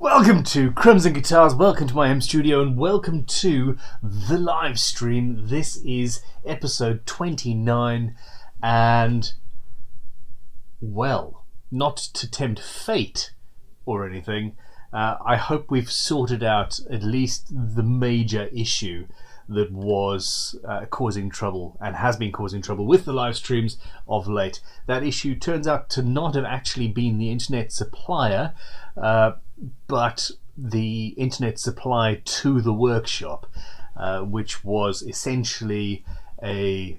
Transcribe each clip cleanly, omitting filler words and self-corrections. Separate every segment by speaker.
Speaker 1: Welcome to Crimson Guitars, welcome to my home studio, and welcome to the live stream. This is episode 29, and, well, not to tempt fate or anything, I hope we've sorted out at least the major issue that was causing trouble and has been causing trouble with the live streams of late. That issue turns out to not have actually been the internet supplier, but the internet supply to the workshop, which was essentially a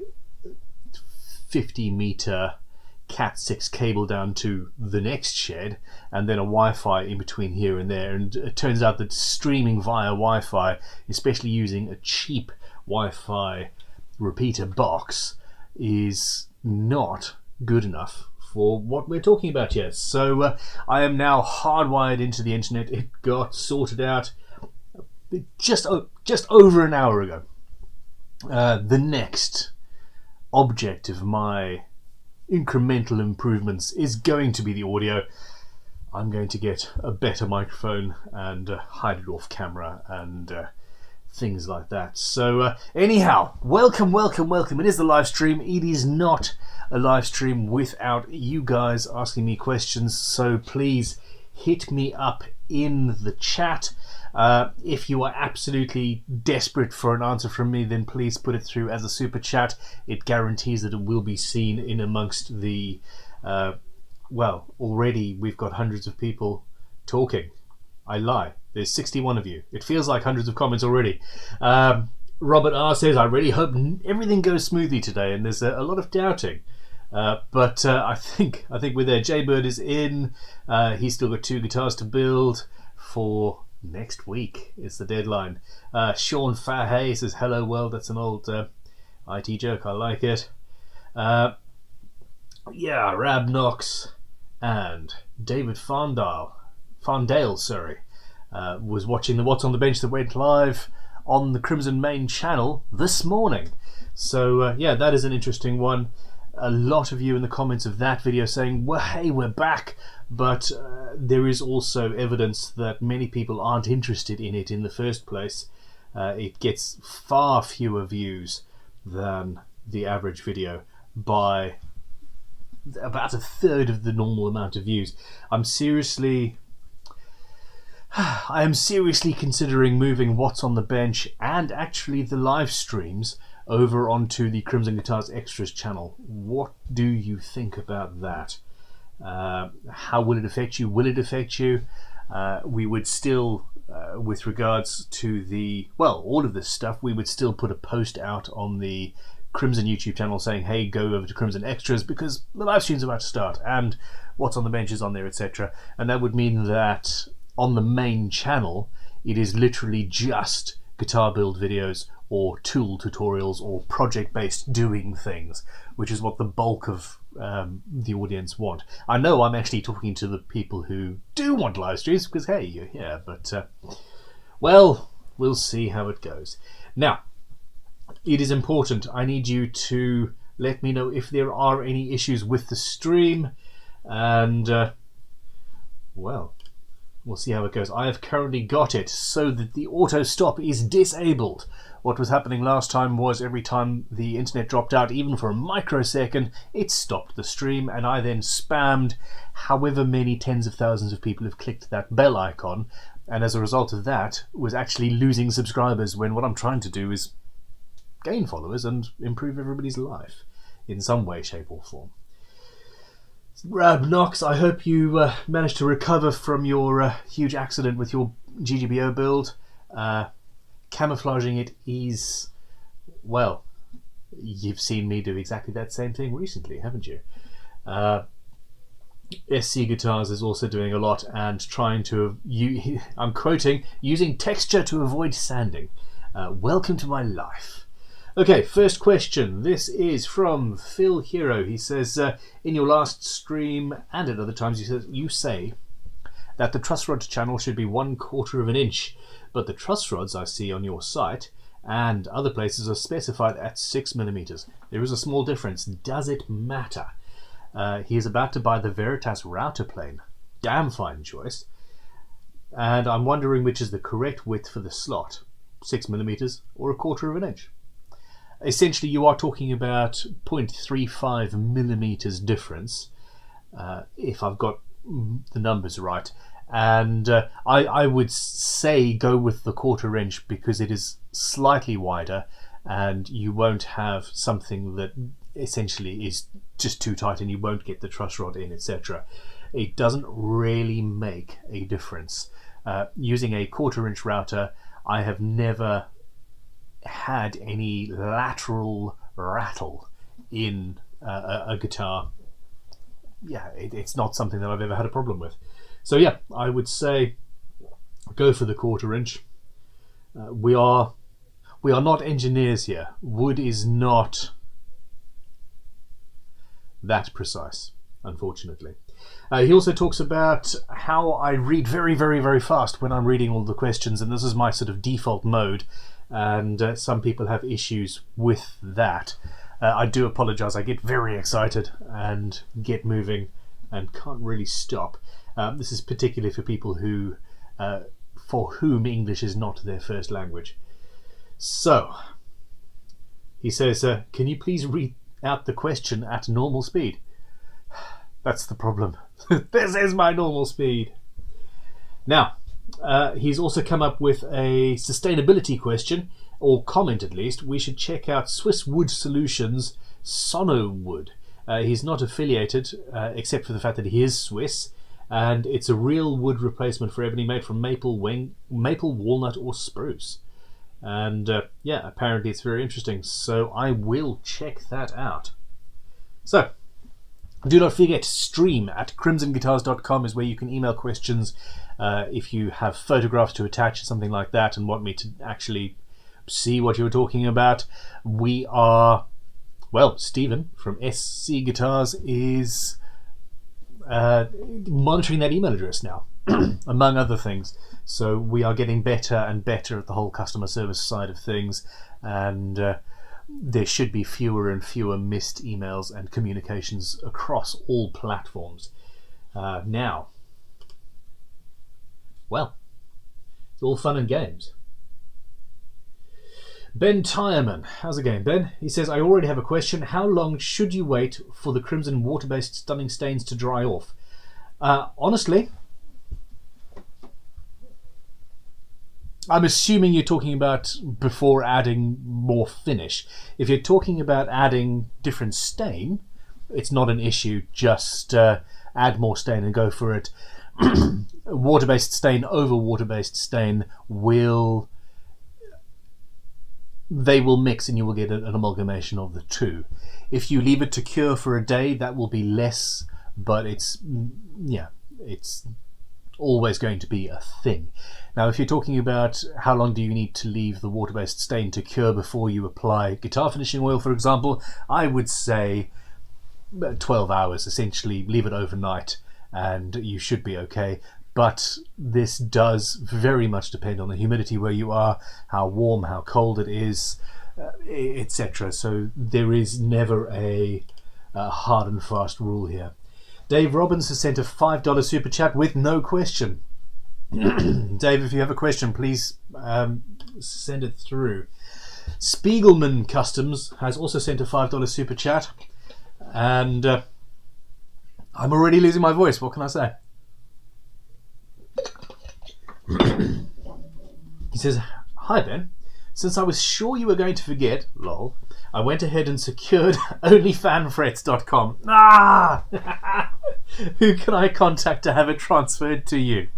Speaker 1: 50-meter Cat6 cable down to the next shed, and then a Wi-Fi in between here and there. And it turns out that streaming via Wi-Fi, especially using a cheap Wi-Fi repeater box, is not good enough for what we're talking about here. So I am now hardwired into the internet. It got sorted out just over an hour ago. The next object of my incremental improvements is going to be the audio. I'm going to get a better microphone and hide it off camera and things like that. So anyhow, welcome. It is the live stream. It is not a live stream without you guys asking me questions, so please hit me up in the chat. If you are absolutely desperate for an answer from me, then please put it through as a super chat. It guarantees that it will be seen in amongst the well, already we've got hundreds of people talking. I lie, there's 61 of you. It feels like hundreds of comments already. Robert R says, I really hope everything goes smoothly today, and there's a lot of doubting. But I think we're there. Jaybird is in. He's still got 2 guitars to build for next week. It's the deadline. Sean Fahey says, hello world. That's an old IT joke. I like it. Yeah, Rab Knox and David Fandale, was watching the What's on the Bench that went live on the Crimson main channel this morning. So yeah, that is an interesting one. A lot of you in the comments of that video saying, well, hey, we're back, but there is also evidence that many people aren't interested in it in the first place. It gets far fewer views than the average video by about a third of the normal amount of views. I am seriously considering moving What's on the Bench and actually the live streams over onto the Crimson Guitars Extras channel. What do you think about that? How will it affect you? Will it affect you? We would still, with regards to all of this stuff, we would still put a post out on the Crimson YouTube channel saying, hey, go over to Crimson Extras because the live stream's about to start and What's on the Bench is on there, etc. And that would mean that on the main channel, it is literally just guitar build videos or tool tutorials or project-based doing things, which is what the bulk of the audience want. I know I'm actually talking to the people who do want live streams because, hey, you're here, but, well, we'll see how it goes. Now, it is important. I need you to let me know if there are any issues with the stream, and, well, we'll see how it goes. I have currently got it so that the auto stop is disabled. What was happening last time was every time the internet dropped out, even for a microsecond, it stopped the stream, and I then spammed however many tens of thousands of people have clicked that bell icon, and as a result of that was actually losing subscribers when what I'm trying to do is gain followers and improve everybody's life in some way, shape or form. Rab Knox, I hope you managed to recover from your huge accident with your GGBO build. Camouflaging it is, well, you've seen me do exactly that same thing recently, haven't you? SC Guitars is also doing a lot and trying to, I'm quoting, using texture to avoid sanding. Welcome to my life. Okay, first question. This is from Phil Hero. He says, in your last stream and at other times, you say that the truss rod channel should be 1/4 of an inch, but the truss rods I see on your site and other places are specified at 6mm. There is a small difference. Does it matter? He is about to buy the Veritas router plane. Damn fine choice. and I'm wondering which is the correct width for the slot, 6mm or 1/4 inch. Essentially, you are talking about 0.35mm difference, if I've got the numbers right. And I would say go with the 1/4 inch because it is slightly wider, and you won't have something that essentially is just too tight and you won't get the truss rod in, etc. It doesn't really make a difference. Using a 1/4 inch router, I have never had any lateral rattle in a guitar. Yeah, it's not something that I've ever had a problem with. So yeah, I would say go for the 1/4 inch. We are not engineers here. Wood is not that precise, unfortunately. He also talks about how I read very, very, very fast when I'm reading all the questions, and this is my sort of default mode, and some people have issues with that. I do apologize. I get very excited and get moving and can't really stop. This is particularly for people who, for whom English is not their first language. So, he says, can you please read out the question at normal speed? That's the problem. This is my normal speed. Now, he's also come up with a sustainability question, or comment at least. We should check out Swiss Wood Solutions Sono Wood. He's not affiliated, except for the fact that he is Swiss, and it's a real wood replacement for ebony made from maple, walnut or spruce. And yeah, apparently it's very interesting, so I will check that out. So, do not forget, stream@crimsonguitars.com is where you can email questions if you have photographs to attach or something like that and want me to actually see what you're talking about. We are, well, Stephen from SC Guitars is monitoring that email address now, among other things. So we are getting better and better at the whole customer service side of things, and there should be fewer and fewer missed emails and communications across all platforms. Now, well, it's all fun and games. Ben Tyerman, how's it going, Ben? He says, I already have a question. How long should you wait for the Crimson water-based stunning stains to dry off? Honestly, I'm assuming you're talking about before adding more finish. If you're talking about adding different stain, it's not an issue. Just add more stain and go for it. Water-based stain over water-based stain they will mix and you will get an amalgamation of the two. If you leave it to cure for a day, that will be less, but it's always going to be a thing. Now, if you're talking about how long do you need to leave the water-based stain to cure before you apply guitar finishing oil, for example, I would say 12 hours, essentially. Leave it overnight and you should be okay. But this does very much depend on the humidity where you are, how warm, how cold it is, etc. So there is never a hard and fast rule here. Dave Robbins has sent a $5 super chat with no question. Dave, if you have a question, please send it through. Spiegelman Customs has also sent a $5 super chat, and I'm already losing my voice. What can I say? He says, hi Ben, since I was sure you were going to forget, lol, I went ahead and secured onlyfanfrets.com. Who can I contact to have it transferred to you?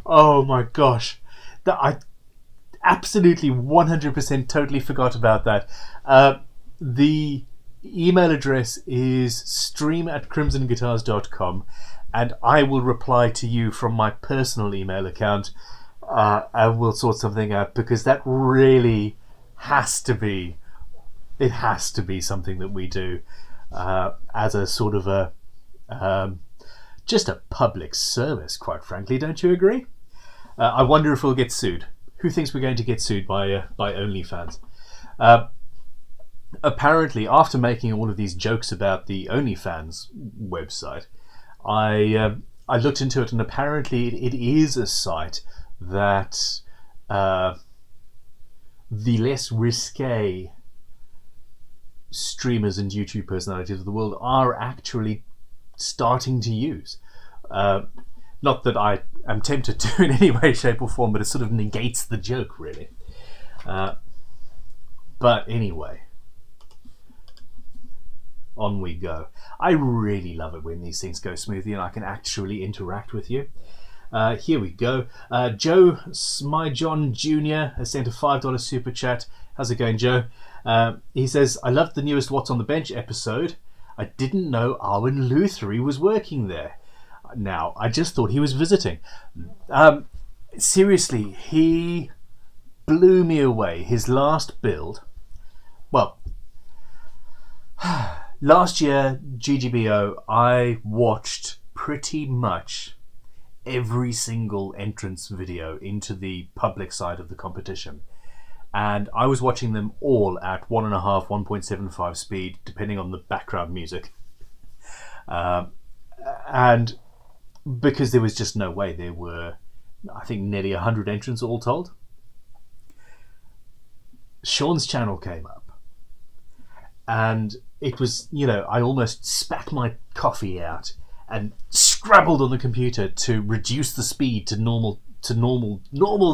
Speaker 1: Oh my gosh, I absolutely 100% totally forgot about that. The email address is stream@crimsonguitars.com, and I will reply to you from my personal email account, and we'll sort something out, because that really has to be something that we do as a sort of a just a public service, quite frankly. Don't you agree? I wonder if we'll get sued. Who thinks we're going to get sued by OnlyFans? Apparently, after making all of these jokes about the OnlyFans website, I I looked into it, and apparently it is a site that the less risque streamers and YouTube personalities of the world are actually starting to use. Not that I am tempted to in any way, shape or form, but it sort of negates the joke, really. But anyway, on we go. I really love it when these things go smoothly and I can actually interact with you. Here we go. Joe Smyjohn Jr. has sent a $5 super chat. How's it going, Joe? He says, I loved the newest What's on the Bench episode. I didn't know Arwen Lutherie was working there. Now, I just thought he was visiting. Seriously, he blew me away. His last build, well, last year, GGBO, I watched pretty much every single entrance video into the public side of the competition. And I was watching them all at 1.5, 1.75 speed, depending on the background music. And because there was just no way, there were, I think, nearly 100 entrants all told. Sean's channel came up, and it was, I almost spat my coffee out and scrabbled on the computer to reduce the speed to normal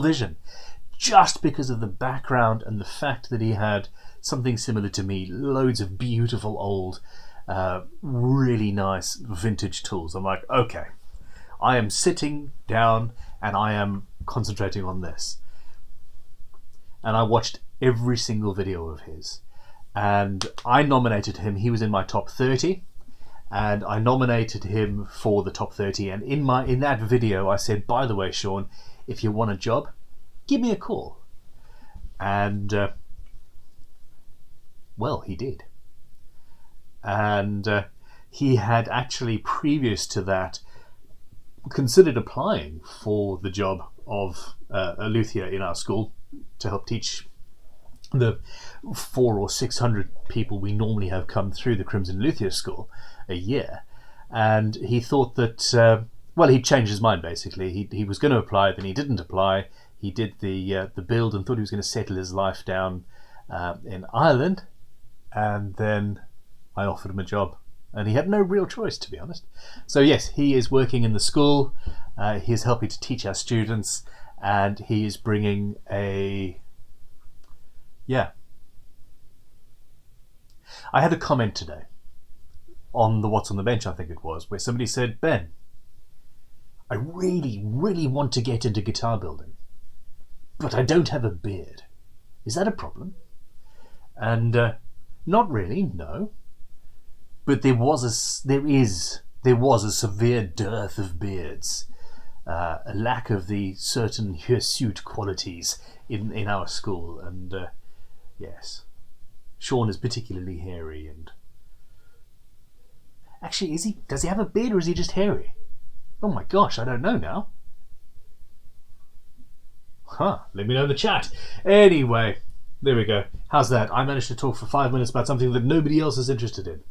Speaker 1: vision, just because of the background and the fact that he had something similar to me, loads of beautiful old, really nice vintage tools. I'm like, okay, I am sitting down and I am concentrating on this. And I watched every single video of his, and I nominated him. He was in my top 30, and I nominated him for the top 30. And in that video, I said, by the way, Sean, if you want a job, give me a call. And well, he did. And he had actually, previous to that, considered applying for the job of a luthier in our school to help teach the 400 or 600 people we normally have come through the Crimson Luthier School a year. And he thought that, well, he'd changed his mind, basically. He was going to apply, then he didn't apply. He did the build and thought he was going to settle his life down in Ireland. And then I offered him a job. And he had no real choice, to be honest. So yes, he is working in the school. He is helping to teach our students. And he is bringing a... Yeah. I had a comment today on the What's on the Bench, I think it was, where somebody said, Ben, I really, really want to get into guitar building, but I don't have a beard. Is that a problem? And not really, no. But there was a severe dearth of beards, a lack of the certain hirsute qualities in our school, and yes, Sean is particularly hairy. And actually, does he have a beard, or is he just hairy? Oh my gosh, I don't know now. Let me know in the chat. Anyway, there we go. How's that? I managed to talk for 5 minutes about something that nobody else is interested in.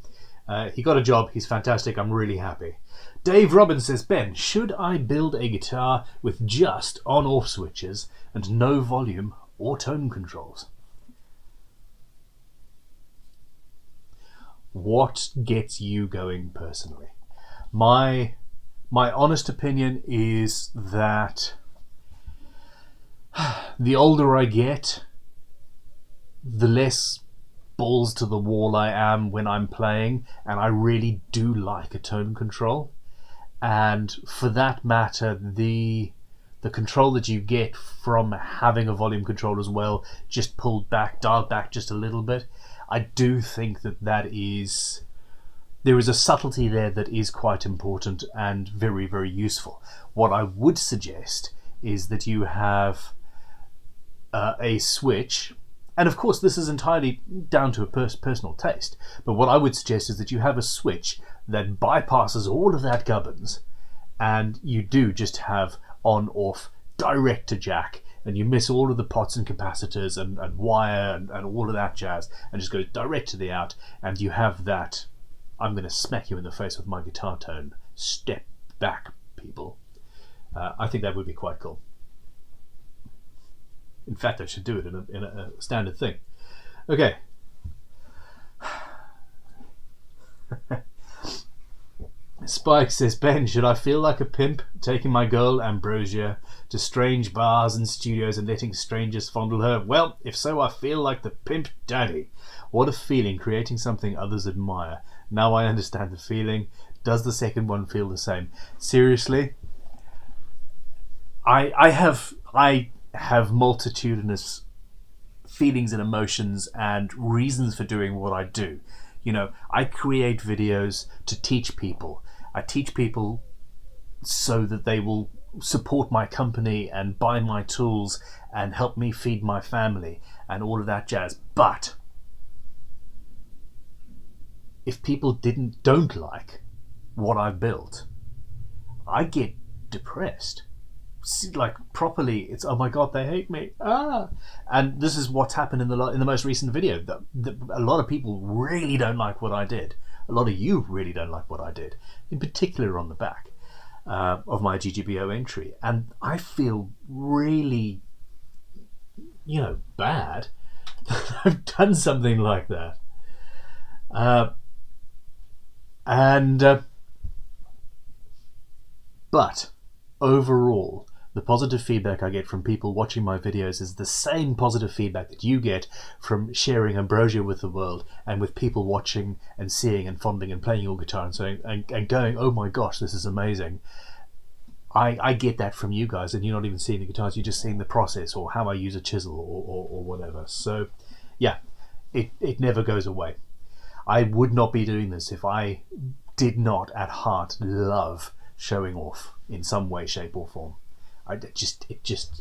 Speaker 1: He got a job. He's fantastic. I'm really happy. Dave Robbins says, Ben, should I build a guitar with just on-off switches and no volume or tone controls? What gets you going personally? My honest opinion is that the older I get, the less balls to the wall I am when I'm playing, and I really do like a tone control. And for that matter, the control that you get from having a volume control as well, just dialed back just a little bit, I do think that there is a subtlety there that is quite important and very, very useful. What I would suggest is that you have a switch. And of course, this is entirely down to a personal taste. But what I would suggest is that you have a switch that bypasses all of that gubbins, and you do just have on-off, direct to jack, and you miss all of the pots and capacitors and wire and all of that jazz, and just goes direct to the out, and you have that, I'm going to smack you in the face with my guitar tone, step back people. I think that would be quite cool. In fact, I should do it in a standard thing. Okay. Spike says, Ben, should I feel like a pimp taking my girl Ambrosia to strange bars and studios and letting strangers fondle her? Well, if so, I feel like the pimp daddy. What a feeling, creating something others admire. Now I understand the feeling. Does the second one feel the same? Seriously? I have multitudinous feelings and emotions and reasons for doing what I do. You know, I create videos to teach people. I teach people so that they will support my company and buy my tools and help me feed my family and all of that jazz. But if people don't like what I've built, I get depressed. Like, properly, it's, oh my god, they hate me. And this is what's happened in the most recent video. A lot of people really don't like what I did. A lot of you really don't like what I did, in particular on the back of my GGBO entry. And I feel really, bad that I've done something like that. But overall, the positive feedback I get from people watching my videos is the same positive feedback that you get from sharing Ambrosia with the world, and with people watching and seeing and fondling and playing your guitar and saying and going, oh my gosh, this is amazing. I get that from you guys, and you're not even seeing the guitars, you're just seeing the process or how I use a chisel or whatever. So yeah, it never goes away. I would not be doing this if I did not at heart love showing off in some way, shape or form. It just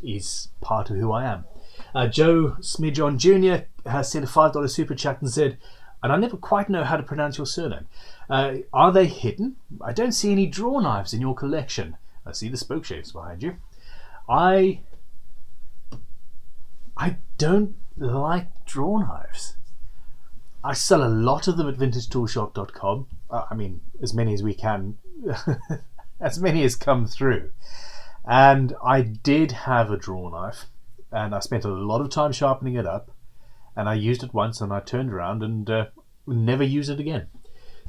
Speaker 1: is part of who I am. Joe Smidjon Jr. has sent a $5 super chat and said, and I never quite know how to pronounce your surname. Are they hidden? I don't see any draw knives in your collection. I see the spoke shapes behind you. I don't like draw knives. I sell a lot of them at vintagetoolshop.com. I mean, as many as we can, as many as come through. And I did have a draw knife, and I spent a lot of time sharpening it up, and I used it once and I turned around and never used it again.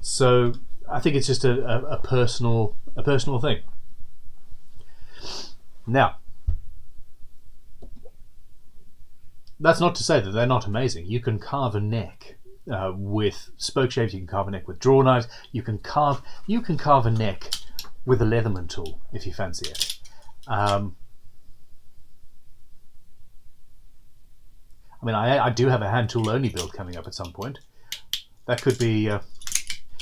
Speaker 1: So I think it's just a personal thing. Now, that's not to say that they're not amazing. You can carve a neck with spoke shapes. You can carve a neck with draw knives. You can carve a neck with a Leatherman tool if you fancy it. I mean, I do have a hand tool only build coming up at some point. That could be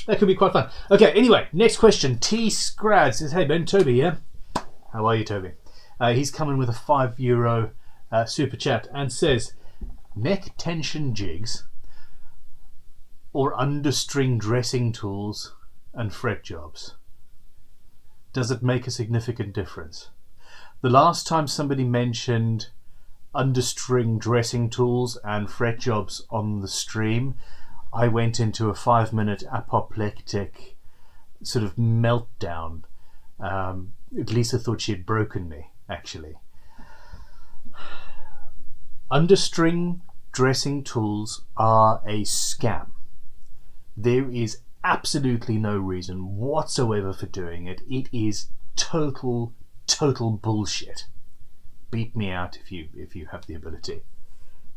Speaker 1: quite fun. Okay, anyway, next question. T Scrad says, "Hey Ben, Toby here. How are you, Toby?" He's coming with a €5 super chat and says, "Neck tension jigs or understring dressing tools and fret jobs. Does it make a significant difference?" The last time somebody mentioned understring dressing tools and fret jobs on the stream, I went into a 5-minute apoplectic sort of meltdown. Lisa thought she had broken me, actually. Understring dressing tools are a scam. There is absolutely no reason whatsoever for doing it. It is total bullshit. Beat me out if you have the ability.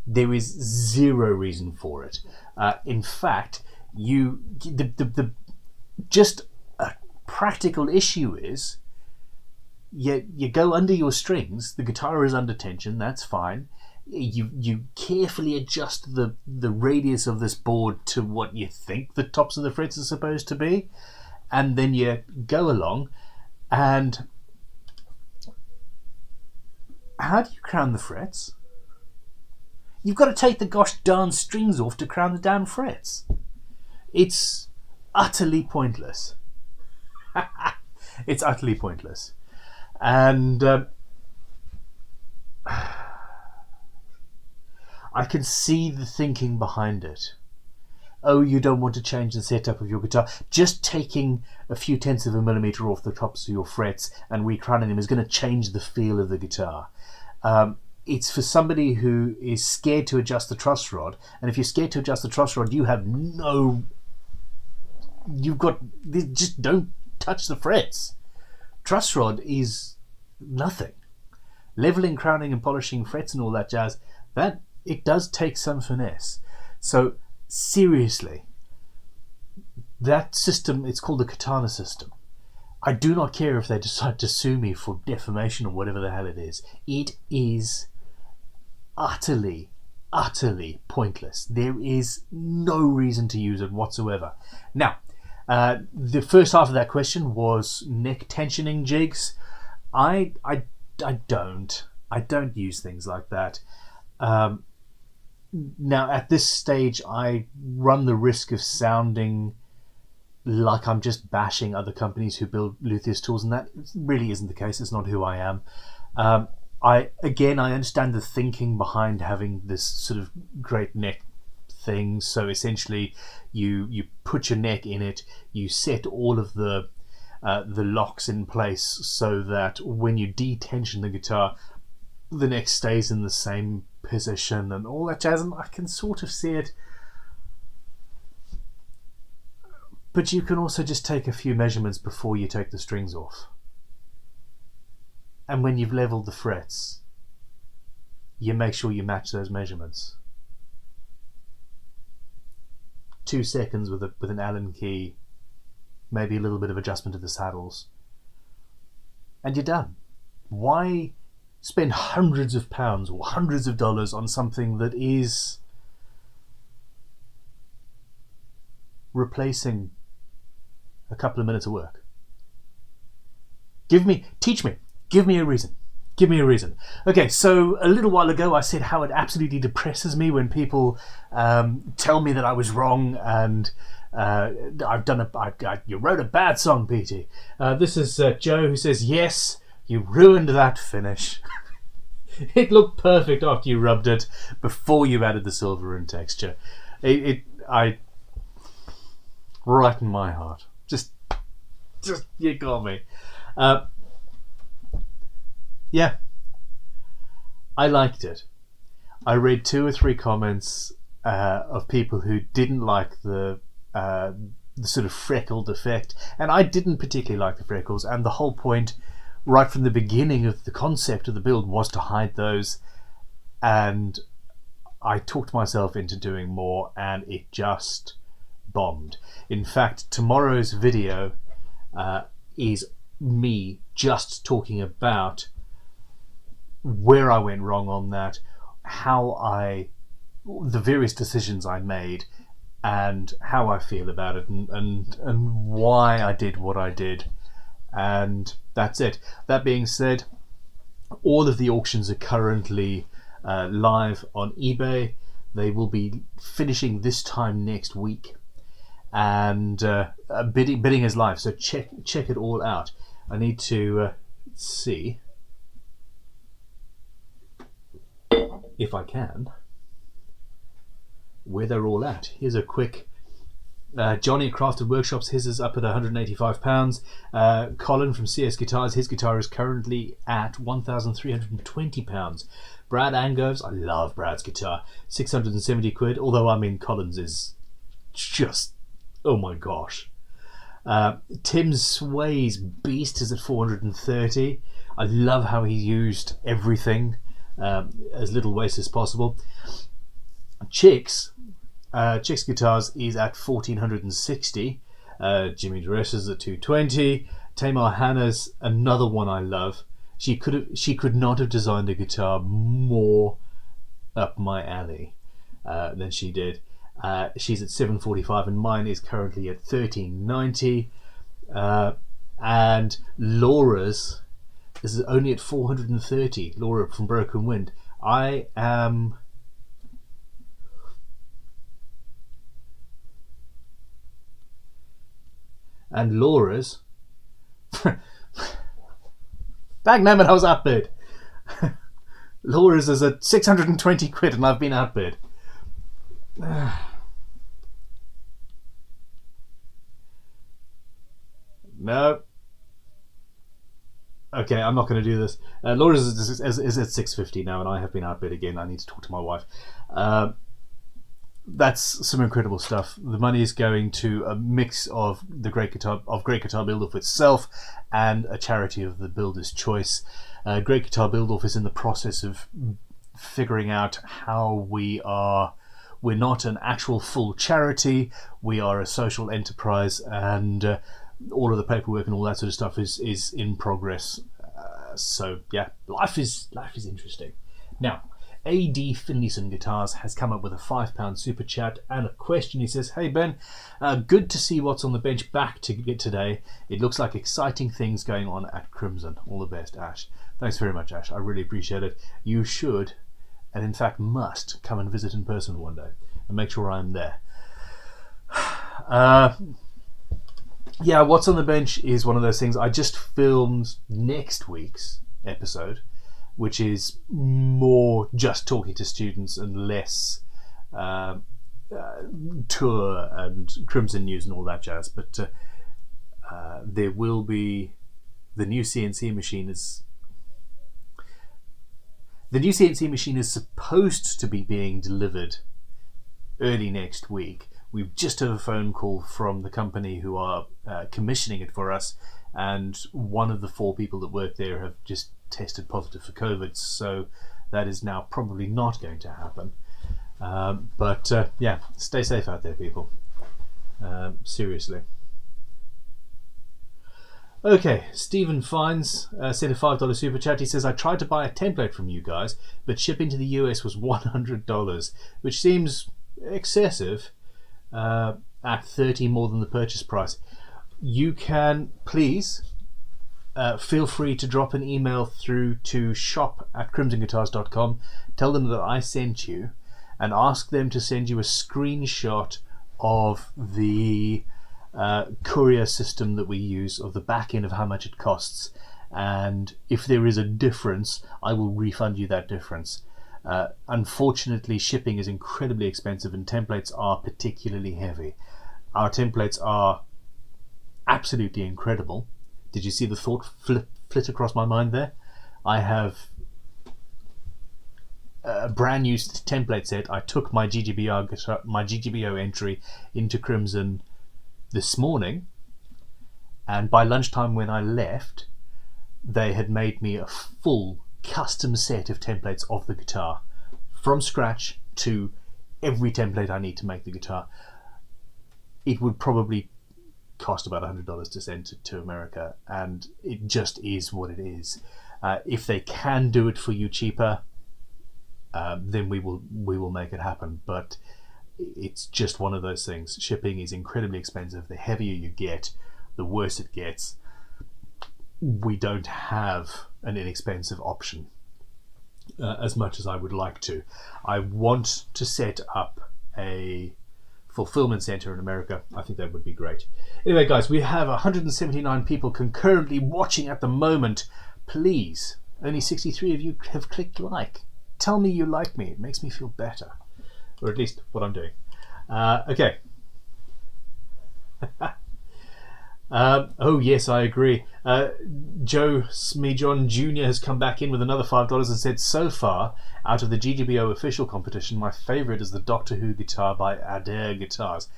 Speaker 1: There is zero reason for it. In fact, just a practical issue is you go under your strings. The guitar is under tension. That's fine. You carefully adjust the radius of this board to what you think the tops of the frets are supposed to be, and then you go along. And how do you crown the frets? You've got to take the gosh darn strings off to crown the damn frets. It's utterly pointless. It's utterly pointless. And I can see the thinking behind it. oh, you don't want to change the setup of your guitar, just taking a few tenths of a millimeter off the tops of your frets and recrowning them is going to change the feel of the guitar. It's for somebody who is scared to adjust the truss rod, and if you're scared to adjust the truss rod, just don't touch the frets. Truss rod is nothing. Leveling, crowning and polishing frets and all that jazz, that it does take some finesse. So seriously, that system, it's called the Katana system. I do not care if they decide to sue me for defamation or whatever the hell it is. It is utterly pointless. There is no reason to use it whatsoever. Now, the first half of that question was neck tensioning jigs. I don't use things like that. Now, at this stage, I run the risk of sounding like I'm just bashing other companies who build Luthiers tools, and that really isn't the case. It's not who I am. I understand the thinking behind having this sort of great neck thing. So essentially, you put your neck in it, you set all of the locks in place so that when you detension the guitar, the neck stays in the same position and all that jazz. And I can sort of see it. But you can also just take a few measurements before you take the strings off. And when you've leveled the frets, you make sure you match those measurements. 2 seconds with an Allen key, maybe a little bit of adjustment of the saddles, and you're done. Why spend hundreds of pounds or hundreds of dollars on something that is replacing a couple of minutes of work? Give me a reason. Give me a reason. Okay, so a little while ago I said how it absolutely depresses me when people tell me that I was wrong and you wrote a bad song, Petey. This is Joe, who says, yes, you ruined that finish. It looked perfect after you rubbed it, before you added the silver and texture. Right in my heart. Just you got me. Yeah, I liked it. I read 2 or 3 comments of people who didn't like the sort of freckled effect, and I didn't particularly like the freckles, and the whole point right from the beginning of the concept of the build was to hide those, and I talked myself into doing more, and it just bombed. In fact, tomorrow's video is me just talking about where I went wrong on that, the various decisions I made, and how I feel about it, and why I did what I did, and that's it. That being said, all of the auctions are currently live on eBay. They will be finishing this time next week, and bidding is live, so check it all out. I need to see if I can where they're all at. Here's a quick Johnny at Crafted Workshops, his is up at £185. Colin from CS Guitars, his guitar is currently at £1,320. Brad Angoves, I love Brad's guitar, 670 quid, although I mean Colin's is just, oh my gosh. Tim Sway's Beast is at 430. I love how he used everything, as little waste as possible. Chick's Guitars is at 1460. Jimmy Dress's at 220. Tamar Hannah's another one I love. She could not have designed a guitar more up my alley than she did. She's at 745, and mine is currently at 1390. And Laura's is only at 430. Laura from Broken Wind. And Laura's Bagnam, and I was outbid. Laura's is at 620 quid, and I've been outbid. No. Okay, I'm not going to do this. Laura's is at 6:50 now, and I have been outbid again. I need to talk to my wife. That's some incredible stuff. The money is going to a mix of the Great Guitar Build-Off itself and a charity of the builder's choice. Great Guitar Build-Off is in the process of figuring out how we're not an actual full charity, we are a social enterprise, and all of the paperwork and all that sort of stuff is in progress. So yeah, life is interesting. Now, A.D. Finlayson Guitars has come up with a £5 super chat and a question. He says, "Hey Ben, good to see what's on the bench back to get today. It looks like exciting things going on at Crimson. All the best, Ash." Thanks very much, Ash. I really appreciate it. You should, and in fact must, come and visit in person one day and make sure I'm there. Yeah, what's on the bench is one of those things. I just filmed next week's episode, which is more just talking to students and less tour and Crimson news and all that jazz. But there will be the new CNC machine is supposed to be being delivered early next week. We've just had a phone call from the company who are commissioning it for us, and one of the 4 people that work there have just tested positive for COVID, so that is now probably not going to happen. But yeah, stay safe out there, people. Seriously. Okay, Stephen Fines sent a $5 super chat. He says, "I tried to buy a template from you guys, but shipping to the US was $100, which seems excessive at $30 more than the purchase price. You can please feel free to drop an email through to shop@crimsonguitars.com. Tell them that I sent you, and ask them to send you a screenshot of the courier system that we use, of the back end of how much it costs, and if there is a difference, I will refund you that difference. Unfortunately, shipping is incredibly expensive, and templates are particularly heavy. Our templates are absolutely incredible. Did you see the thought flit across my mind there? I have a brand new template set. I took my GGBO entry into Crimson this morning, and by lunchtime when I left, they had made me a full custom set of templates of the guitar, from scratch to every template I need to make the guitar. It would probably cost about $100 to send to America, and it just is what it is. If they can do it for you cheaper, then we will make it happen, but it's just one of those things. Shipping is incredibly expensive. The heavier you get, the worse it gets. We don't have an inexpensive option as much as I would like to. I want to set up a fulfillment center in America. I think that would be great. Anyway, guys, we have 179 people concurrently watching at the moment. Please, only 63 of you have clicked like. Tell me you like me. It makes me feel better, or at least what I'm doing. Okay. Oh yes, I agree. Joe Smeejohn Jr. has come back in with another $5 and said, "So far, out of the GGBO official competition, my favourite is the Doctor Who guitar by Adair Guitars."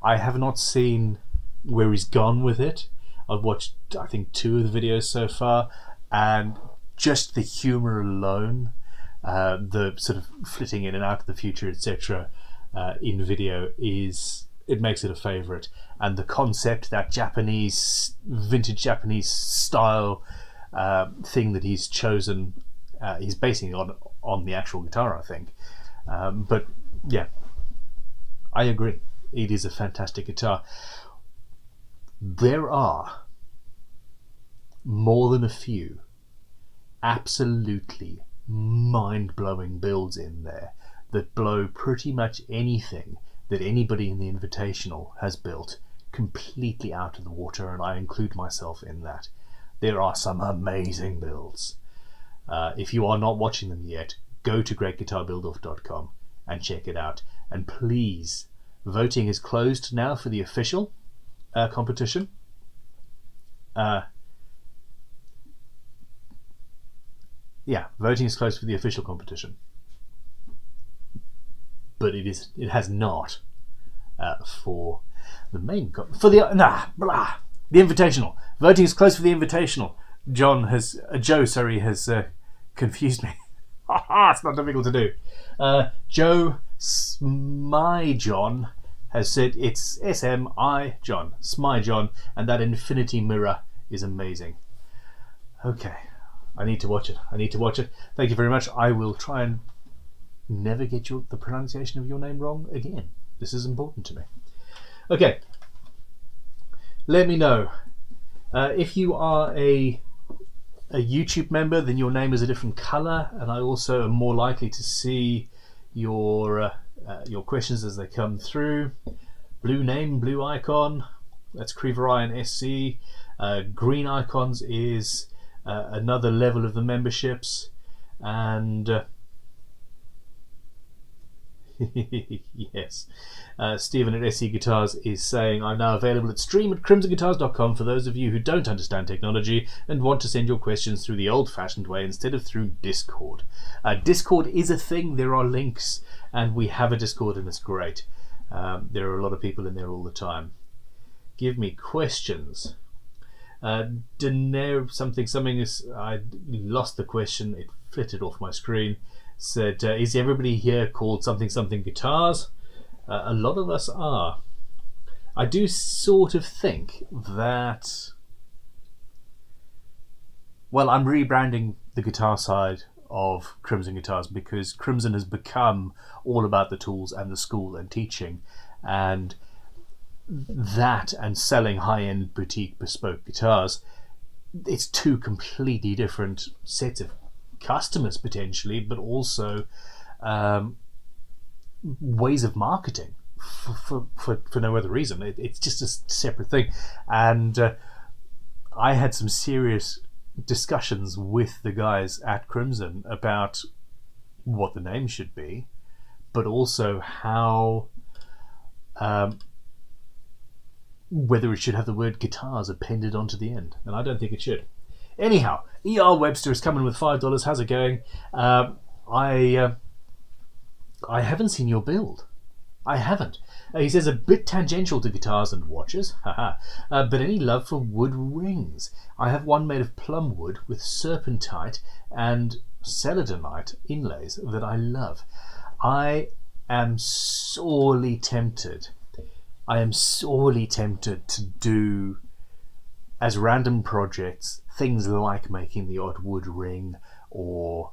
Speaker 1: I have not seen where he's gone with it. I've watched, I think, 2 of the videos so far, and just the humour alone, the sort of flitting in and out of the future, etc., in video it makes it a favourite. And the concept, that Japanese, vintage Japanese style thing that he's chosen, he's basing it on the actual guitar, I think. But yeah, I agree. It is a fantastic guitar. There are more than a few absolutely mind-blowing builds in there that blow pretty much anything that anybody in the Invitational has built completely out of the water, and I include myself in that. There are some amazing builds. If you are not watching them yet, go to greatguitarbuildoff.com and check it out. And please, voting is closed now for the official competition. Yeah, voting is closed for the official competition, but it has not for the main for the the invitational. Voting is closed for the invitational. Joe has confused me. It's not difficult to do. Joe Smy has said it's SMI John, Smy John, and that infinity mirror is amazing. Okay, I need to watch it. Thank you very much. I will try and never get the pronunciation of your name wrong again. This is important to me. Okay, let me know. If you are a YouTube member, then your name is a different colour, and I also am more likely to see your questions as they come through. Blue name, blue icon, that's Creeverian SC. Green icons is another level of the memberships, and yes, Stephen at SC Guitars is saying, I'm now available at stream@crimsonguitars.com for those of you who don't understand technology and want to send your questions through the old-fashioned way instead of through Discord. Discord is a thing. There are links, and we have a Discord, and it's great. There are a lot of people in there all the time. Give me questions. Something is, I lost the question. It flitted off my screen. Said, is everybody here called something guitars? A lot of us are. I do sort of think that, well, I'm rebranding the guitar side of Crimson Guitars because Crimson has become all about the tools and the school and teaching, and that and selling high-end boutique bespoke guitars, it's two completely different sets of customers potentially, but also ways of marketing for no other reason. It's just a separate thing, and I had some serious discussions with the guys at Crimson about what the name should be, but also how whether it should have the word guitars appended onto the end, and I don't think it should. Anyhow, E.R. Webster is coming with $5. How's it going? I haven't seen your build. I haven't. He says a bit tangential to guitars and watches, but any love for wood rings? I have one made of plum wood with serpentite and celadonite inlays that I love. I am sorely tempted to do, as random projects, things like making the odd wood ring, or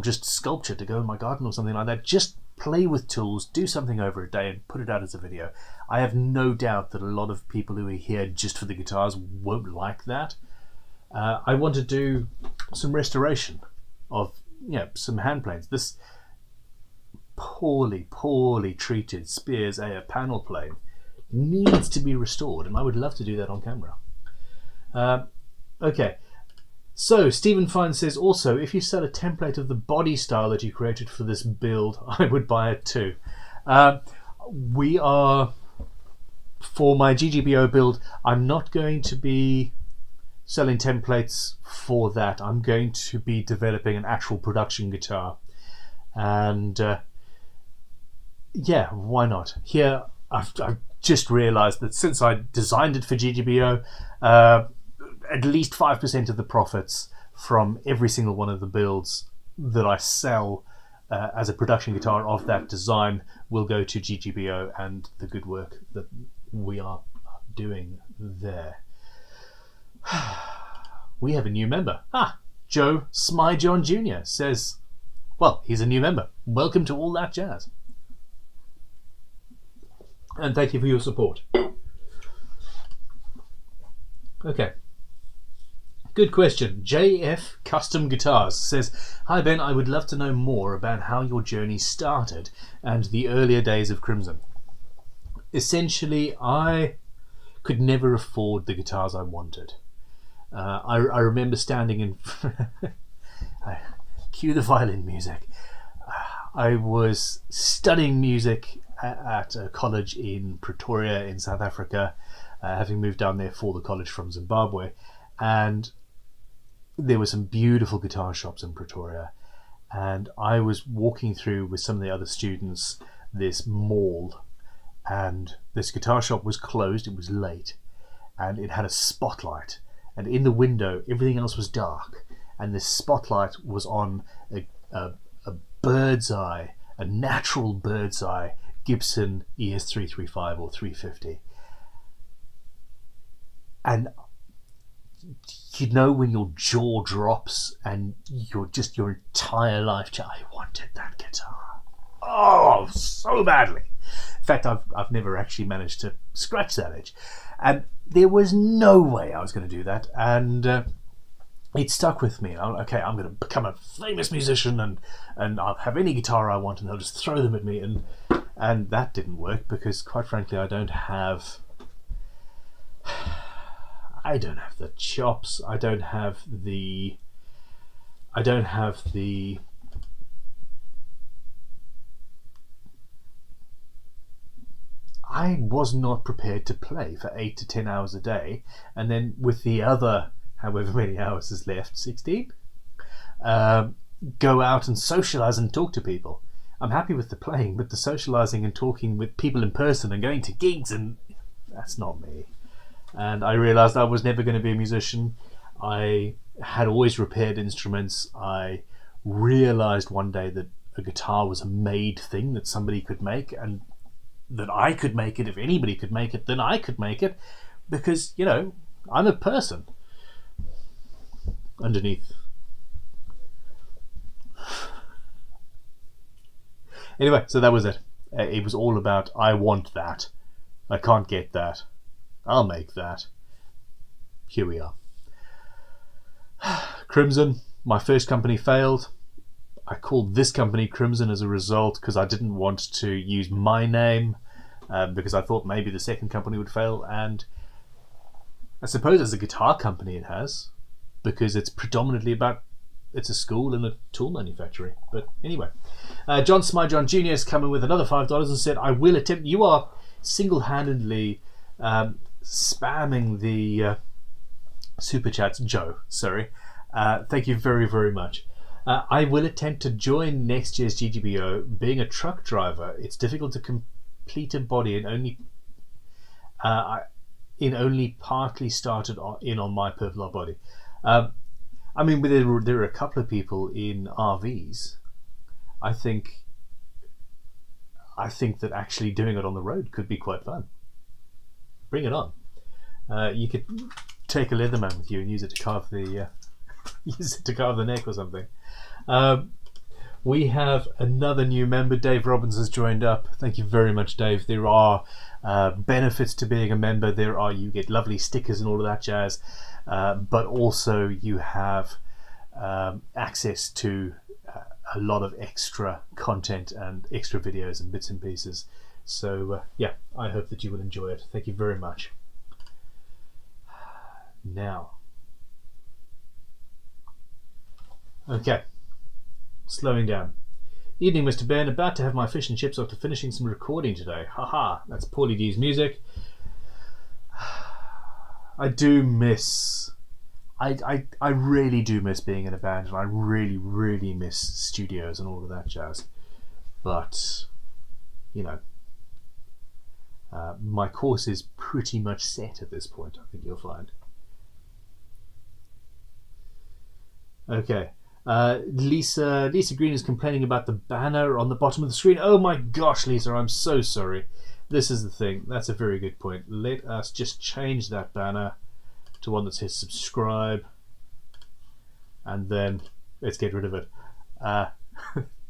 Speaker 1: just sculpture to go in my garden or something like that. Just play with tools, do something over a day and put it out as a video. I have no doubt that a lot of people who are here just for the guitars won't like that. I want to do some restoration of some hand planes. This poorly treated Spears AF panel plane needs to be restored, and I would love to do that on camera. Okay, so Stephen Fine says, also, if you sell a template of the body style that you created for this build, I would buy it too. We are, for my GGBO build, I'm not going to be selling templates for that. I'm going to be developing an actual production guitar, and yeah, why not? Here, I've just realized that since I designed it for GGBO, at least 5% of the profits from every single one of the builds that I sell as a production guitar of that design will go to GGBO and the good work that we are doing there. We have a new member. Joe Smy John Jr. says, well, he's a new member. Welcome to all that jazz. And thank you for your support. Okay. Good question. JF Custom Guitars says, hi Ben, I would love to know more about how your journey started and the earlier days of Crimson. Essentially, I could never afford the guitars I wanted. I remember standing in cue the violin music. I was studying music at a college in Pretoria in South Africa, having moved down there for the college from Zimbabwe. And there were some beautiful guitar shops in Pretoria. And I was walking through with some of the other students this mall, and this guitar shop was closed. It was late, and it had a spotlight, and in the window everything else was dark, and this spotlight was on a bird's eye, a natural bird's eye Gibson ES 335 or 350. And you know when your jaw drops and your entire life, I wanted that guitar. Oh, so badly. In fact, I've never actually managed to scratch that itch. And there was no way I was going to do that. And it stuck with me. I'm going to become a famous musician and I'll have any guitar I want and they'll just throw them at me. And that didn't work because, quite frankly, I don't have the chops. I was not prepared to play for 8 to 10 hours a day, and then with the other however many hours is left, 16, go out and socialize and talk to people. I'm happy with the playing, but the socializing and talking with people in person and going to gigs, and that's not me. And I realized I was never going to be a musician. I had always repaired instruments. I realized one day that a guitar was a made thing that somebody could make, and that I could make it. If anybody could make it, then I could make it, because, you know, I'm a person underneath. Anyway, so that was it. It was all about, I want that. I can't get that. I'll make that. Here we are. Crimson, my first company failed. I called this company Crimson as a result because I didn't want to use my name, because I thought maybe the second company would fail. And I suppose as a guitar company it has, because it's predominantly about, it's a school and a tool manufacturing. But anyway, John Smyjohn Jr. has come in with another $5 and said, I will attempt. You are single-handedly spamming the super chats, Joe. Sorry. Thank you very, very much. I will attempt to join next year's GGBO. Being a truck driver, it's difficult to complete a body and only partly started in on my purple body. I mean, there are a couple of people in RVs. I think that actually doing it on the road could be quite fun. Bring it on. You could take a Leatherman with you and use it to carve the neck or something. We have another new member. Dave Robbins has joined up. Thank you very much, Dave. There are benefits to being a member. You get lovely stickers and all of that jazz, but also you have access to a lot of extra content and extra videos and bits and pieces. So yeah, I hope that you will enjoy it. Thank you very much. Now, okay, slowing down. Evening, Mr. Ben. About to have my fish and chips after finishing some recording today. Haha, that's Paulie D's music. I do miss... I really do miss being in a band, and I really, really miss studios and all of that jazz. But, you know, my course is pretty much set at this point, I think you'll find. Okay. Lisa Green is complaining about the banner on the bottom of the screen. Oh my gosh, Lisa, I'm so sorry. This is the thing. That's a very good point. Let us just change that banner to one that says subscribe, and then let's get rid of it.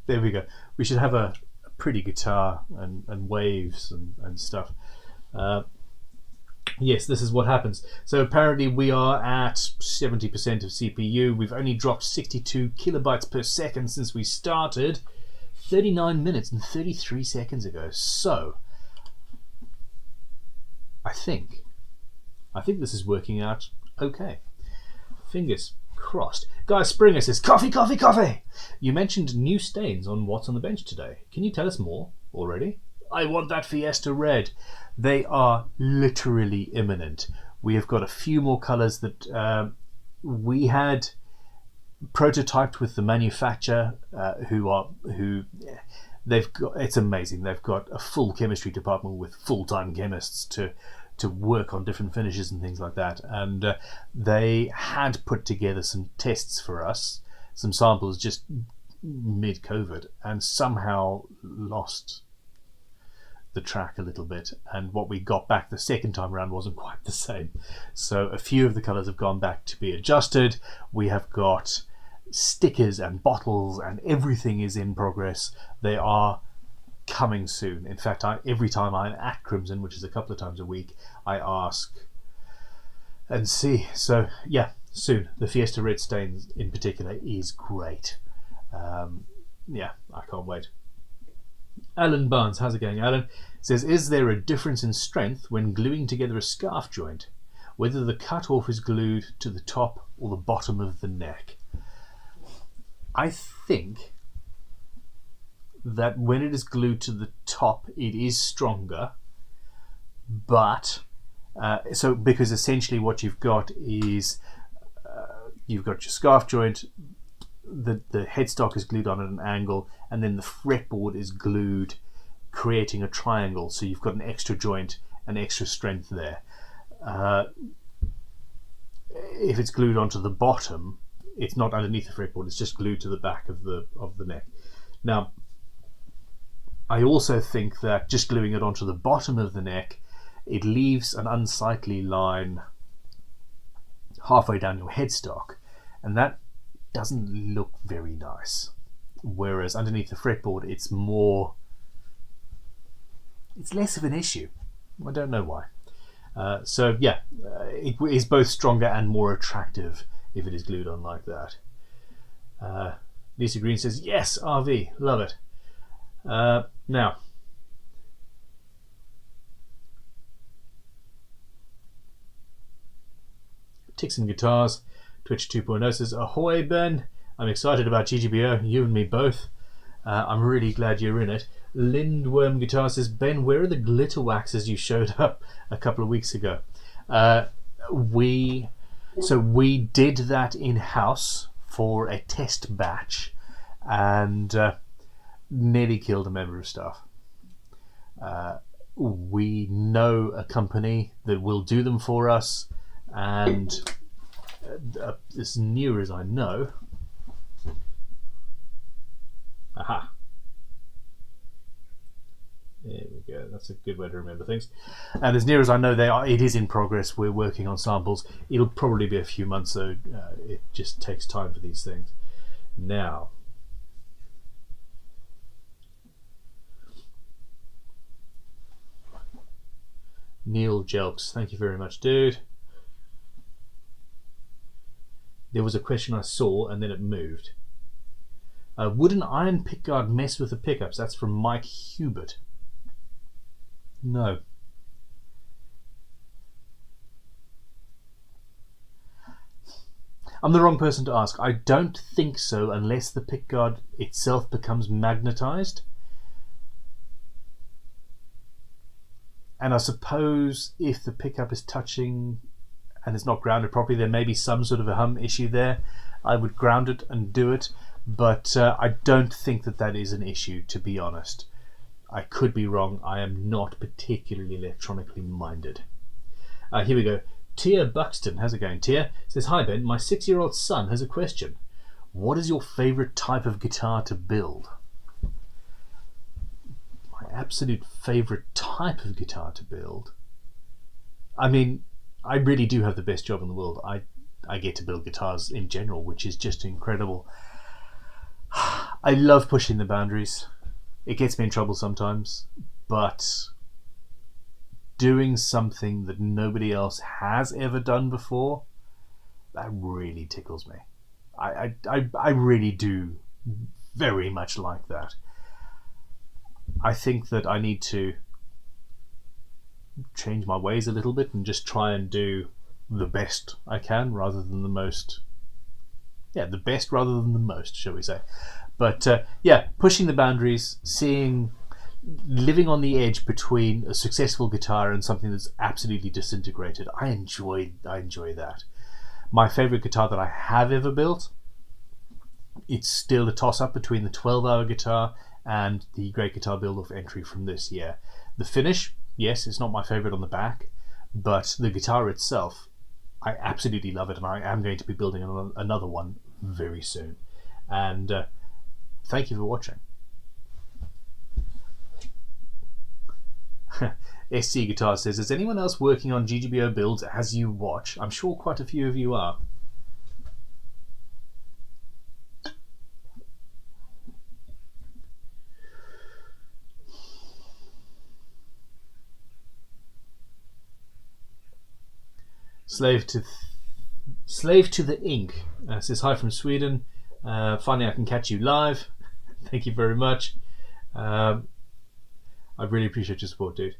Speaker 1: There we go. We should have a pretty guitar and waves and stuff. Yes, this is what happens. So apparently we are at 70% of CPU. We've only dropped 62 kilobytes per second since we started 39 minutes and 33 seconds ago. So I think this is working out okay. Fingers crossed. Guy Springer says, coffee, coffee, coffee. You mentioned new stains on What's on the Bench today. Can you tell us more already? I want that Fiesta red. They are literally imminent. We have got a few more colours that we had prototyped with the manufacturer, who they've got. It's amazing. They've got a full chemistry department with full-time chemists to work on different finishes and things like that. And they had put together some tests for us, some samples just mid-COVID, and somehow lost the track a little bit, and what we got back the second time around wasn't quite the same. So a few of the colours have gone back to be adjusted. We have got stickers and bottles and everything is in progress. They are coming soon. In fact, every time I'm at Crimson, which is a couple of times a week, I ask and see. So yeah, soon. The Fiesta Red Stains in particular is great. Yeah, I can't wait. Alan Barnes, how's it going, Alan? Says, is there a difference in strength when gluing together a scarf joint, whether the cut-off is glued to the top or the bottom of the neck? I think that when it is glued to the top, it is stronger, but because essentially what you've got is you've got your scarf joint, the headstock is glued on at an angle, and then the fretboard is glued, creating a triangle, so you've got an extra joint and extra strength there. If it's glued onto the bottom, it's not underneath the fretboard, it's just glued to the back of the neck. Now, I also think that just gluing it onto the bottom of the neck, it leaves an unsightly line halfway down your headstock, and that doesn't look very nice. Whereas underneath the fretboard, it's less of an issue. I don't know why. So yeah, it is both stronger and more attractive if it is glued on like that. Lisa Green says, yes, RV, love it. Now, Tixon Guitars, Twitch 2.0 says, ahoy Ben, I'm excited about GGBO, you and me both. I'm really glad you're in it. Lindworm Guitar says, Ben, where are the glitter waxes you showed up a couple of weeks ago? We did that in-house for a test batch and nearly killed a member of staff. We know a company that will do them for us, and as near as I know, aha, there we go, that's a good way to remember things. And as near as I know, it is in progress. We're working on samples. It'll probably be a few months, so it just takes time for these things. Now, Neil Jelks, thank you very much, dude. There was a question I saw and then it moved. Would an iron pickguard mess with the pickups? That's from Mike Hubert. No. I'm the wrong person to ask. I don't think so, unless the pickguard itself becomes magnetized. And I suppose if the pickup is touching and it's not grounded properly, there may be some sort of a hum issue there. I would ground it and do it, but I don't think that is an issue, to be honest. I could be wrong. I am not particularly electronically minded. Here we go. Tia Buxton, how's it going? Tia says, hi Ben, my 6-year-old son has a question. What is your favourite type of guitar to build? My absolute favourite type of guitar to build? I mean, I really do have the best job in the world. I get to build guitars in general, which is just incredible. I love pushing the boundaries. It gets me in trouble sometimes, but doing something that nobody else has ever done before, that really tickles me. I really do very much like that. I think that I need to change my ways a little bit and just try and do the best I can rather than the most. Yeah, the best rather than the most, shall we say. But yeah, pushing the boundaries, seeing, living on the edge between a successful guitar and something that's absolutely disintegrated. I enjoy that. My favorite guitar that I have ever built, it's still a toss-up between the 12-hour guitar and the Great Guitar Build-Off entry from this year. The finish, yes, it's not my favorite on the back, but the guitar itself, I absolutely love it, and I am going to be building another one very soon. And thank you for watching. SC Guitar says, is anyone else working on GGBO builds as you watch? I'm sure quite a few of you are. Slave to the Ink says, hi from Sweden. Finally I can catch you live. Thank you very much. I really appreciate your support, dude.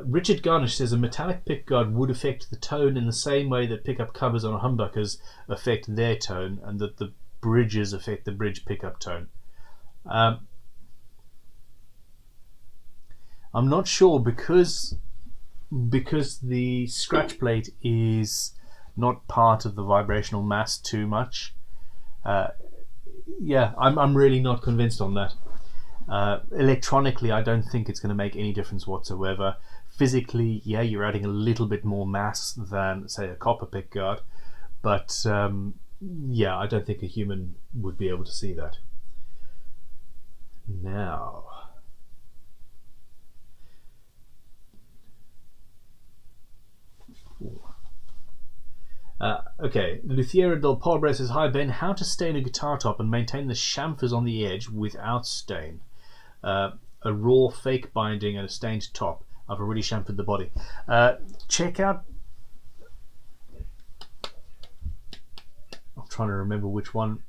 Speaker 1: Richard Garnish says, a metallic pickguard would affect the tone in the same way that pickup covers on humbuckers affect their tone, and that the bridges affect the bridge pickup tone. I'm not sure, because the scratch plate is not part of the vibrational mass too much. Yeah, I'm really not convinced on that. Electronically, I don't think it's going to make any difference whatsoever. Physically, yeah, you're adding a little bit more mass than, say, a copper pickguard, but yeah, I don't think a human would be able to see that. Now, okay, Luthier del Pobre says, hi Ben, how to stain a guitar top and maintain the chamfers on the edge without stain? A raw fake binding and a stained top. I've already chamfered the body. Check out, I'm trying to remember which one,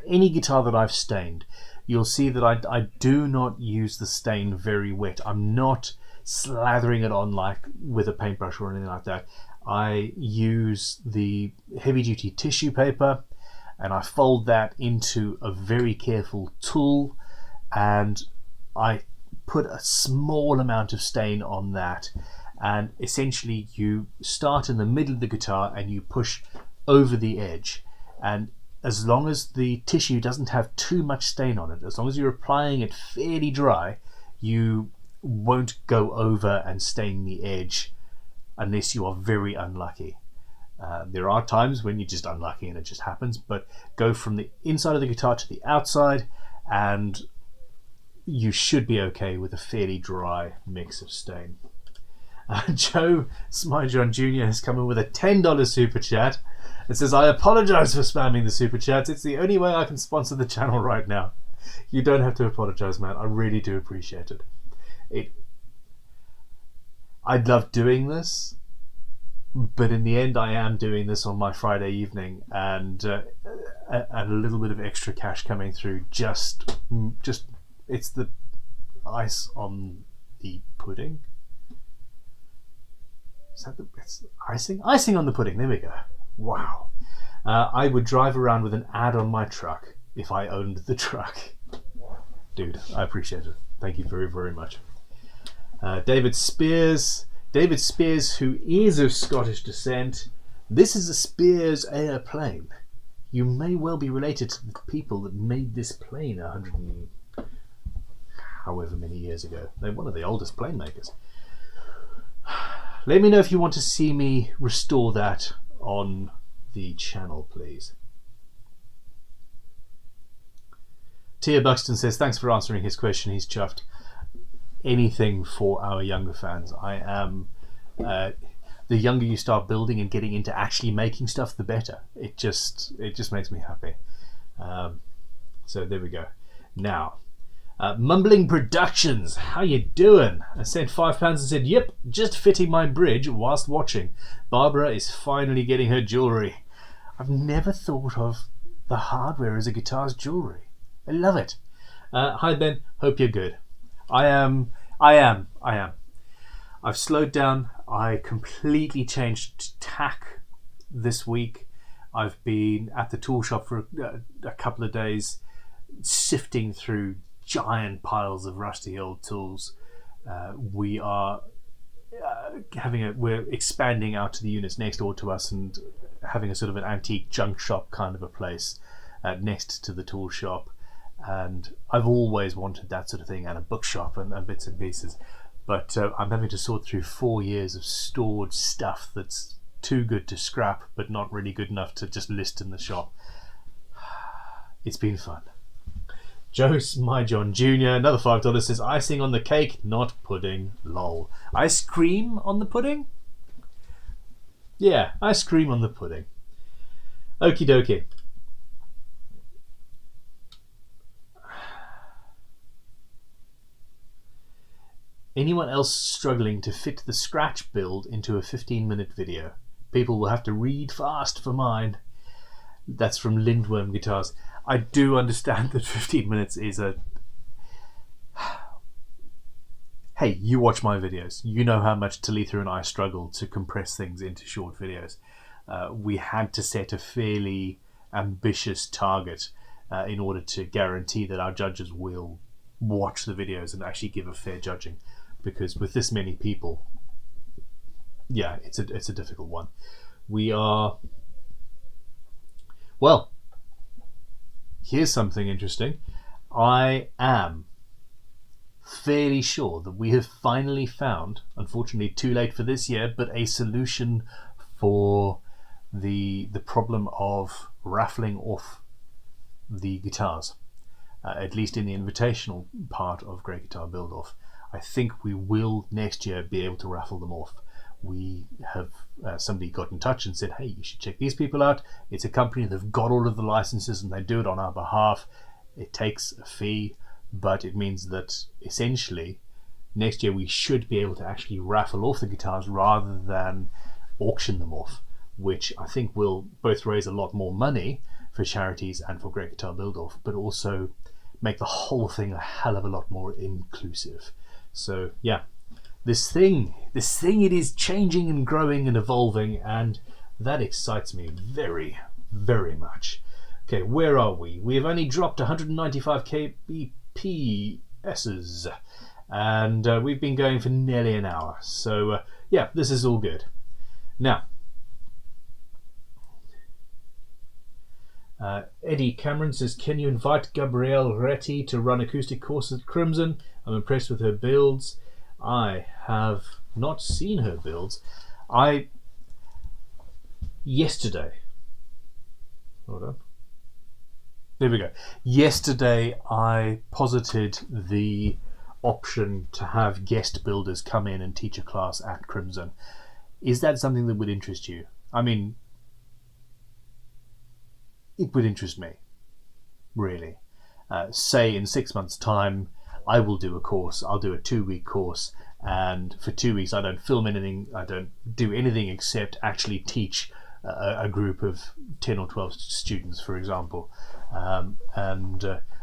Speaker 1: any guitar that I've stained, you'll see that I do not use the stain very wet. I'm not slathering it on like with a paintbrush or anything like that. I use the heavy-duty tissue paper and I fold that into a very careful tool, and I put a small amount of stain on that, and essentially you start in the middle of the guitar and you push over the edge, and as long as the tissue doesn't have too much stain on it, as long as you're applying it fairly dry, you won't go over and stain the edge unless you are very unlucky. There are times when you're just unlucky and it just happens, but go from the inside of the guitar to the outside and you should be okay with a fairly dry mix of stain. Joe Smyjohn Jr. has come in with a $10 super chat. It says, I apologize for spamming the super chats. It's the only way I can sponsor the channel right now. You don't have to apologize, man. I really do appreciate it. I love doing this, but in the end I am doing this on my Friday evening, and a little bit of extra cash coming through, just it's the ice on the pudding. Is that it's icing on the pudding? There we go. Wow. I would drive around with an ad on my truck if I owned the truck. Dude, I appreciate it. Thank you very, very much. David Spears, who is of Scottish descent. This is a Spears airplane. You may well be related to the people that made this plane 100 and however many years ago. They're one of the oldest plane makers. Let me know if you want to see me restore that on the channel, please. Tia Buxton says, thanks for answering his question. He's chuffed. Anything for our younger fans. I am the younger you start building and getting into actually making stuff, the better. It just makes me happy. So there we go. Now, Mumbling Productions, how you doing? I sent £5 and said, yep, just fitting my bridge whilst watching. Barbara is finally getting her jewellery. I've never thought of the hardware as a guitar's jewellery. I love it. Hi Ben, hope you're good. I am. I've slowed down. I completely changed tack this week. I've been at the tool shop for a couple of days, sifting through giant piles of rusty old tools. We are we're expanding out to the units next door to us and having a sort of an antique junk shop kind of a place next to the tool shop. And I've always wanted that sort of thing, and a bookshop and bits and pieces. But I'm having to sort through 4 years of stored stuff that's too good to scrap, but not really good enough to just list in the shop. It's been fun. Joe's My John Jr., another $5, says icing on the cake, not pudding. Lol. Ice cream on the pudding? Yeah, ice cream on the pudding. Okie dokie. Anyone else struggling to fit the scratch build into a 15-minute video? People will have to read fast for mine. That's from Lindworm Guitars. I do understand that 15 minutes is a... Hey, you watch my videos. You know how much Talitha and I struggle to compress things into short videos. We had to set a fairly ambitious target in order to guarantee that our judges will watch the videos and actually give a fair judging. Because with this many people, yeah, it's a difficult one. We are... Well, here's something interesting. I am fairly sure that we have finally found, unfortunately too late for this year, but a solution for the problem of raffling off the guitars, at least in the invitational part of Great Guitar Build Off. I think we will next year be able to raffle them off. We have somebody got in touch and said, hey, you should check these people out. It's a company that've got all of the licenses and they do it on our behalf. It takes a fee, but it means that essentially next year we should be able to actually raffle off the guitars rather than auction them off, which I think will both raise a lot more money for charities and for Great Guitar Build Off, but also make the whole thing a hell of a lot more inclusive. So yeah, this thing, it is changing and growing and evolving, and that excites me very, very much. Okay, where are we? We have only dropped 195 kbps's, and we've been going for nearly an hour. So yeah, this is all good. Now, Eddie Cameron says, can you invite Gabrielle Retti to run acoustic courses at Crimson? I'm impressed with her builds. I have not seen her builds. Yesterday, hold on. There we go. Yesterday I posited the option to have guest builders come in and teach a class at Crimson. Is that something that would interest you? I mean, it would interest me, really. Say in 6 months' time, I will do a course. I'll do a 2-week course, and for 2 weeks I don't film anything. I don't do anything except actually teach a group of 10 or 12 students, for example, and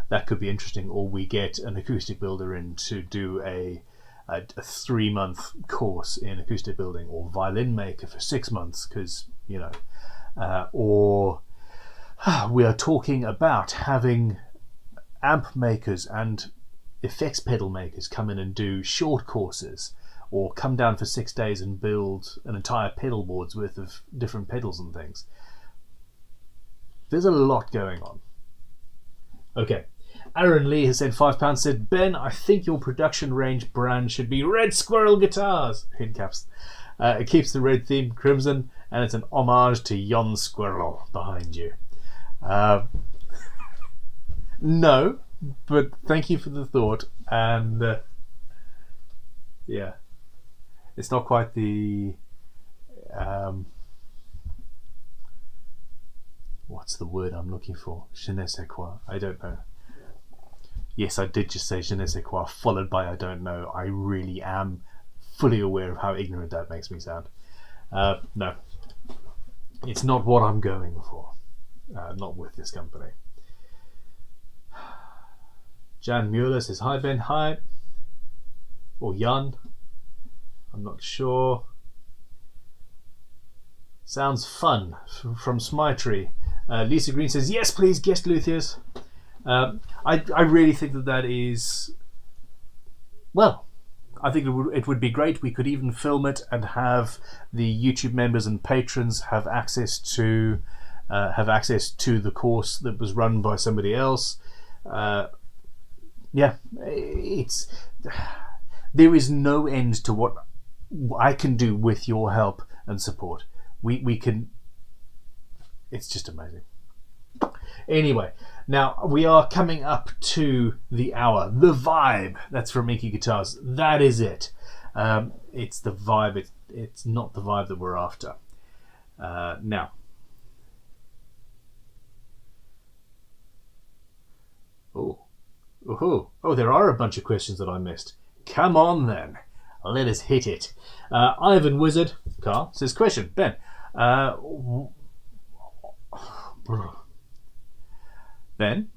Speaker 1: that could be interesting. Or we get an acoustic builder in to do a 3-month course in acoustic building, or violin maker for 6 months, because you know, or we are talking about having amp makers and effects pedal makers come in and do short courses, or come down for 6 days and build an entire pedal board's worth of different pedals and things. There's a lot going on. Okay, Aaron Lee has said £5, said, Ben, I think your production range brand should be Red Squirrel Guitars, in caps. It keeps the red theme Crimson, and it's an homage to Yon Squirrel behind you. No, but thank you for the thought, and yeah, it's not quite the what's the word I'm looking for? Je ne sais quoi. I don't know. Yes, I did just say je ne sais quoi, followed by I don't know. I really am fully aware of how ignorant that makes me sound. No, it's not what I'm going for. Not with this company. Jan Mueller says, hi Ben, hi. Or Jan, I'm not sure. Sounds fun, from Smitry. Lisa Green says, yes please, guest Luthiers. I really think that is, well, I think it would be great. We could even film it and have the YouTube members and patrons have access to the course that was run by somebody else. Yeah, it's there is no end to what I can do with your help and support. We can. It's just amazing. Anyway, now we are coming up to the hour. The vibe. That's from Inky Guitars. That is it. It's the vibe. It's not the vibe that we're after. Now. Oh, there are a bunch of questions that I missed. Come on then. Let us hit it. Ivan Wizard, Carl, says, question, Ben. Ben,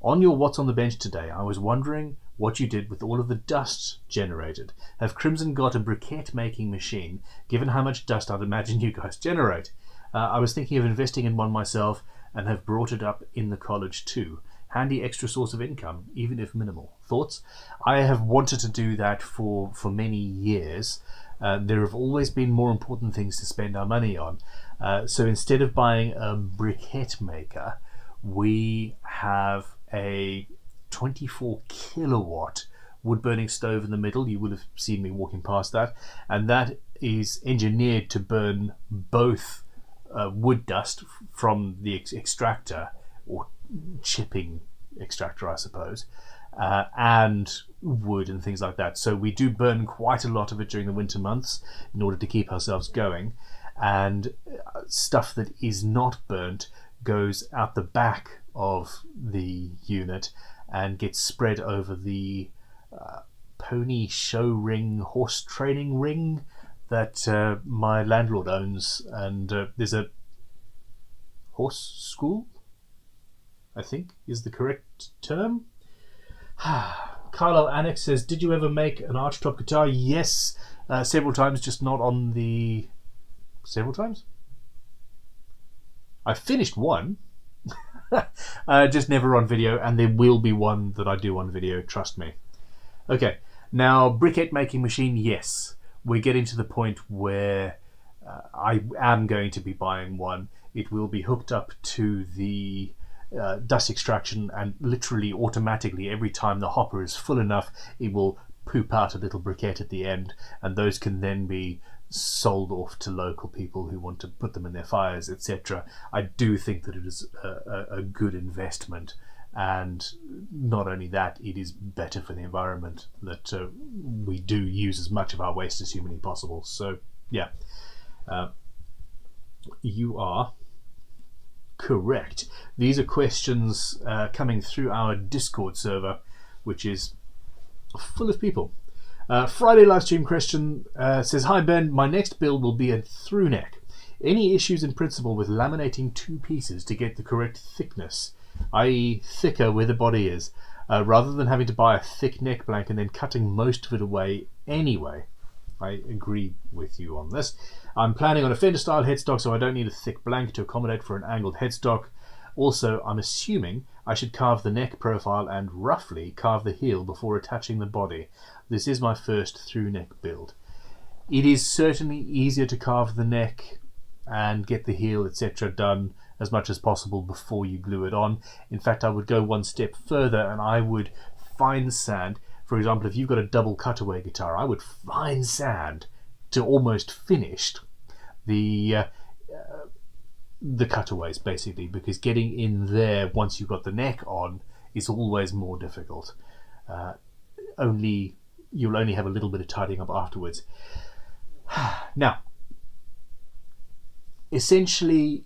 Speaker 1: on your What's on the Bench today, I was wondering what you did with all of the dust generated. Have Crimson got a briquette making machine, given how much dust I'd imagine you guys generate? I was thinking of investing in one myself and have brought it up in the college too. Handy extra source of income, even if minimal. Thoughts? I have wanted to do that for many years. There have always been more important things to spend our money on. So instead of buying a briquette maker, we have a 24 kilowatt wood burning stove in the middle. You would have seen me walking past that, and that is engineered to burn both wood dust from the extractor, or chipping extractor, I suppose, and wood and things like that. So we do burn quite a lot of it during the winter months in order to keep ourselves going, and stuff that is not burnt goes out the back of the unit and gets spread over the pony show ring, horse training ring that my landlord owns, and there's a horse school, I think is the correct term. Carlo Annex says, did you ever make an archtop guitar? Yes, several times, just not on the... Several times? I finished one, just never on video, and there will be one that I do on video, trust me. Okay, now briquette making machine, yes. We're getting to the point where I am going to be buying one. It will be hooked up to the dust extraction, and literally automatically every time the hopper is full enough, it will poop out a little briquette at the end, and those can then be sold off to local people who want to put them in their fires, etc. I do think that it is a good investment, and not only that, it is better for the environment that we do use as much of our waste as humanly possible. So yeah, you are correct. These are questions coming through our Discord server, which is full of people. Friday livestream question says, hi Ben, my next build will be a through neck. Any issues in principle with laminating two pieces to get the correct thickness, i.e. thicker where the body is, rather than having to buy a thick neck blank and then cutting most of it away anyway? I agree with you on this. I'm planning on a Fender style headstock, so I don't need a thick blank to accommodate for an angled headstock. Also, I'm assuming I should carve the neck profile and roughly carve the heel before attaching the body. This is my first through neck build. It is certainly easier to carve the neck and get the heel, etc. done as much as possible before you glue it on. In fact, I would go one step further and I would fine sand. For example, if you've got a double cutaway guitar, I would fine sand to almost finished the cutaways, basically, because getting in there once you've got the neck on is always more difficult. You'll only have a little bit of tidying up afterwards. Now, essentially,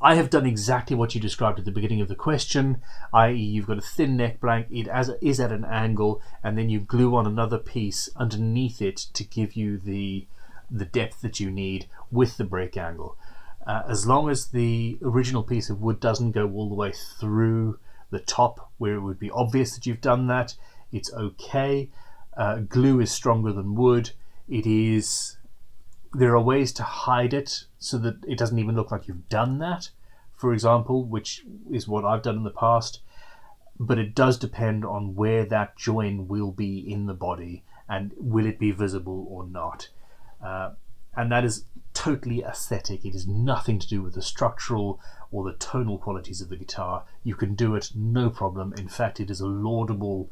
Speaker 1: I have done exactly what you described at the beginning of the question, i.e. you've got a thin neck blank, it is at an angle, and then you glue on another piece underneath it to give you the depth that you need with the break angle. As long as the original piece of wood doesn't go all the way through the top where it would be obvious that you've done that, it's okay. Glue is stronger than wood. There are ways to hide it so that it doesn't even look like you've done that. for example, which is what I've done in the past, but it does depend on where that join will be in the body and will it be visible or not. And that is totally aesthetic. It has nothing to do with the structural or the tonal qualities of the guitar. You can do it no problem. In fact, it is a laudable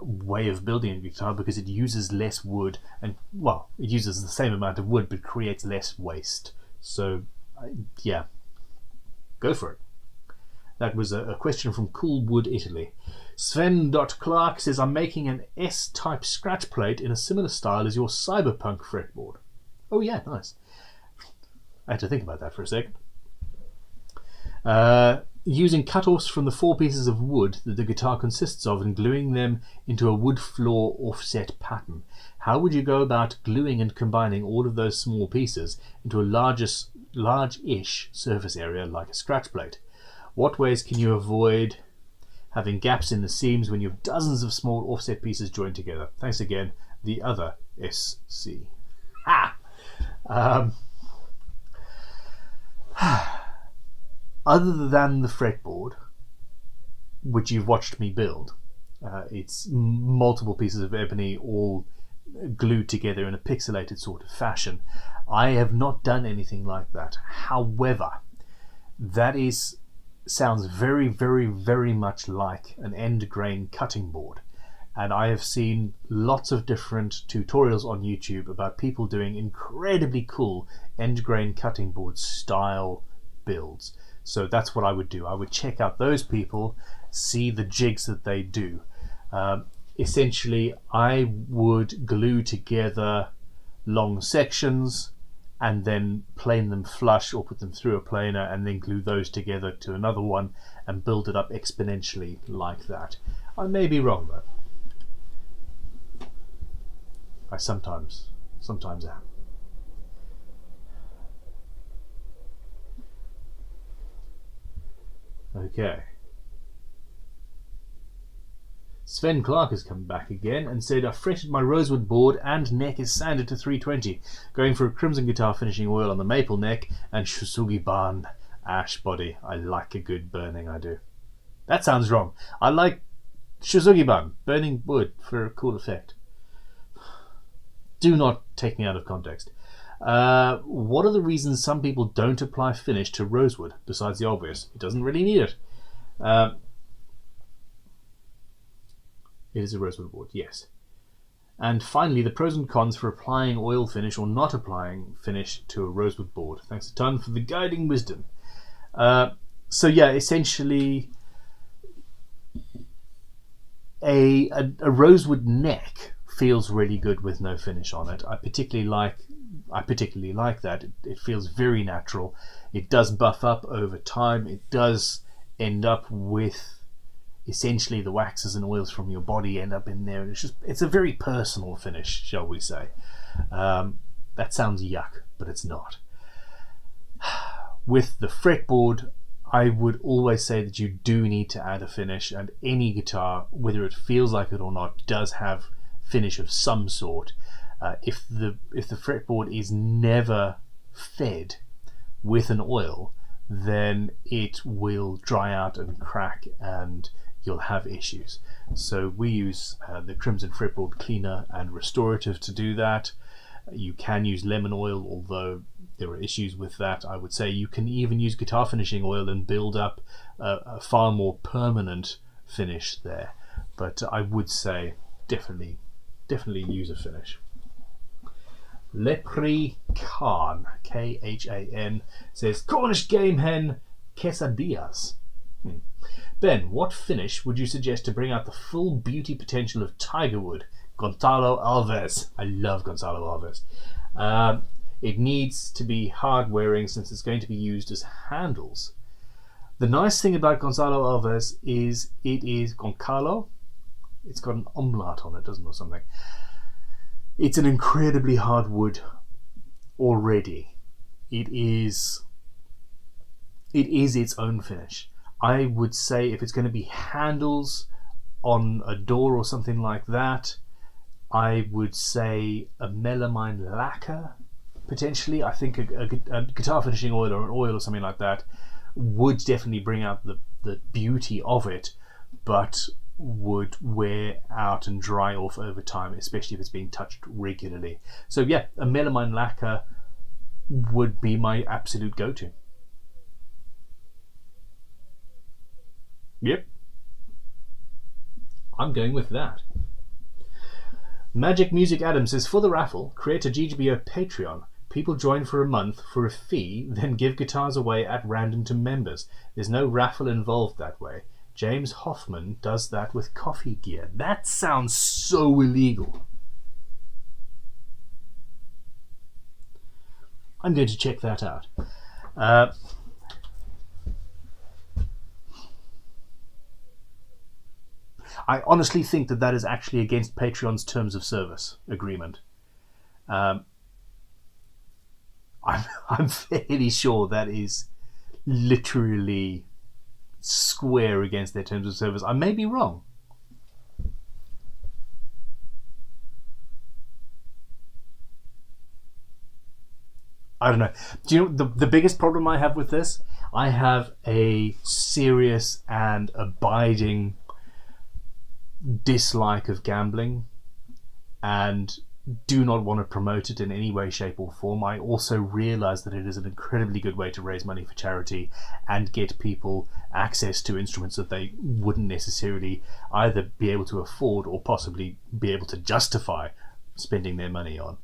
Speaker 1: way of building a guitar because it uses less wood, and well, it uses the same amount of wood but creates less waste. So yeah, go for it. That was a question from Coolwood, Italy. Sven.Clark says, I'm making an S-type scratch plate in a similar style as your Cyberpunk fretboard. Oh yeah, nice. I had to think about that for a second. Using cut-offs from the 4 pieces of wood that the guitar consists of and gluing them into a wood floor offset pattern. How would you go about gluing and combining all of those small pieces into a large-ish surface area like a scratch plate? What ways can you avoid having gaps in the seams when you have dozens of small offset pieces joined together? Thanks again, the other SC. Other than the fretboard, which you've watched me build, it's multiple pieces of ebony all glued together in a pixelated sort of fashion. I have not done anything like that. However, that sounds very, very, very much like an end grain cutting board. And I have seen lots of different tutorials on YouTube about people doing incredibly cool end grain cutting board style builds. So that's what I would do. I would check out those people, see the jigs that they do. Essentially, I would glue together long sections and then plane them flush or put them through a planer and then glue those together to another one and build it up exponentially like that. I may be wrong though. I sometimes am. Okay. Sven Clark has come back again and said, I fretted my rosewood board and neck is sanded to 320, going for a crimson guitar finishing oil on the maple neck and Shusugi Ban ash body. I like a good burning, I do. That sounds wrong. I like Shusugi Ban, burning wood for a cool effect. Do not take me out of context. What are the reasons some people don't apply finish to rosewood, besides the obvious? It doesn't really need it. It is a rosewood board, yes. And finally, the pros and cons for applying oil finish or not applying finish to a rosewood board. Thanks a ton for the guiding wisdom. So yeah, essentially a rosewood neck feels really good with no finish on it. I particularly like that. It feels very natural. It does buff up over time. It does end up with essentially the waxes and oils from your body end up in there. It's a very personal finish, shall we say. That sounds yuck, but it's not. With the fretboard, I would always say that you do need to add a finish, and any guitar, whether it feels like it or not, does have finish of some sort. If the fretboard is never fed with an oil, then it will dry out and crack and you'll have issues. So we use the Crimson Fretboard Cleaner and Restorative to do that. You can use lemon oil, although there are issues with that. I would say you can even use guitar finishing oil and build up a far more permanent finish there. But I would say definitely use a finish. Lepri Khan, Khan, says, Cornish game hen quesadillas. Ben, what finish would you suggest to bring out the full beauty potential of Tigerwood? Gonzalo Alves. I love Gonzalo Alves. It needs to be hard wearing since it's going to be used as handles. The nice thing about Gonzalo Alves is it is Goncalo. It's got an umlaut on it, doesn't it, or something? It's an incredibly hard wood already. It is its own finish. I would say if it's going to be handles on a door or something like that, I would say a melamine lacquer, potentially. I think a guitar finishing oil or an oil or something like that would definitely bring out the beauty of it, but would wear out and dry off over time, especially if it's being touched regularly. So yeah, a melamine lacquer would be my absolute go-to. Yep, I'm going with that. Magic Music Adam says, for the raffle, create a GGBO Patreon. People join for a month for a fee, then give guitars away at random to members. There's no raffle involved that way. James Hoffman does that with coffee gear. That sounds so illegal. I'm going to check that out. I honestly think that is actually against Patreon's terms of service agreement. I'm fairly sure that is literally square against their terms of service. I may be wrong. I don't know. Do you know the biggest problem I have with this? I have a serious and abiding dislike of gambling and do not want to promote it in any way, shape or form. I also realize that it is an incredibly good way to raise money for charity and get people access to instruments that they wouldn't necessarily either be able to afford or possibly be able to justify spending their money on.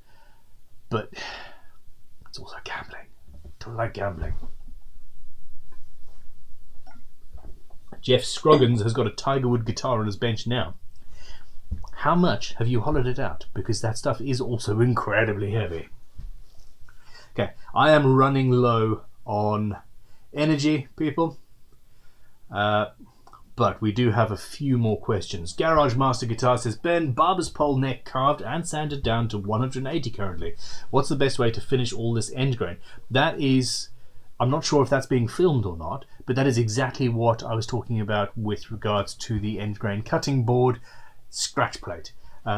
Speaker 1: But it's also gambling. I don't like gambling. Jeff Scroggins has got a Tigerwood guitar on his bench now. How much have you hollowed it out? Because that stuff is also incredibly heavy. Okay, I am running low on energy, people. But we do have a few more questions. Garage Master Guitar says, Ben, barber's pole neck carved and sanded down to 180 currently. What's the best way to finish all this end grain? That is, I'm not sure if that's being filmed or not, but that is exactly what I was talking about with regards to the end grain cutting board scratch plate.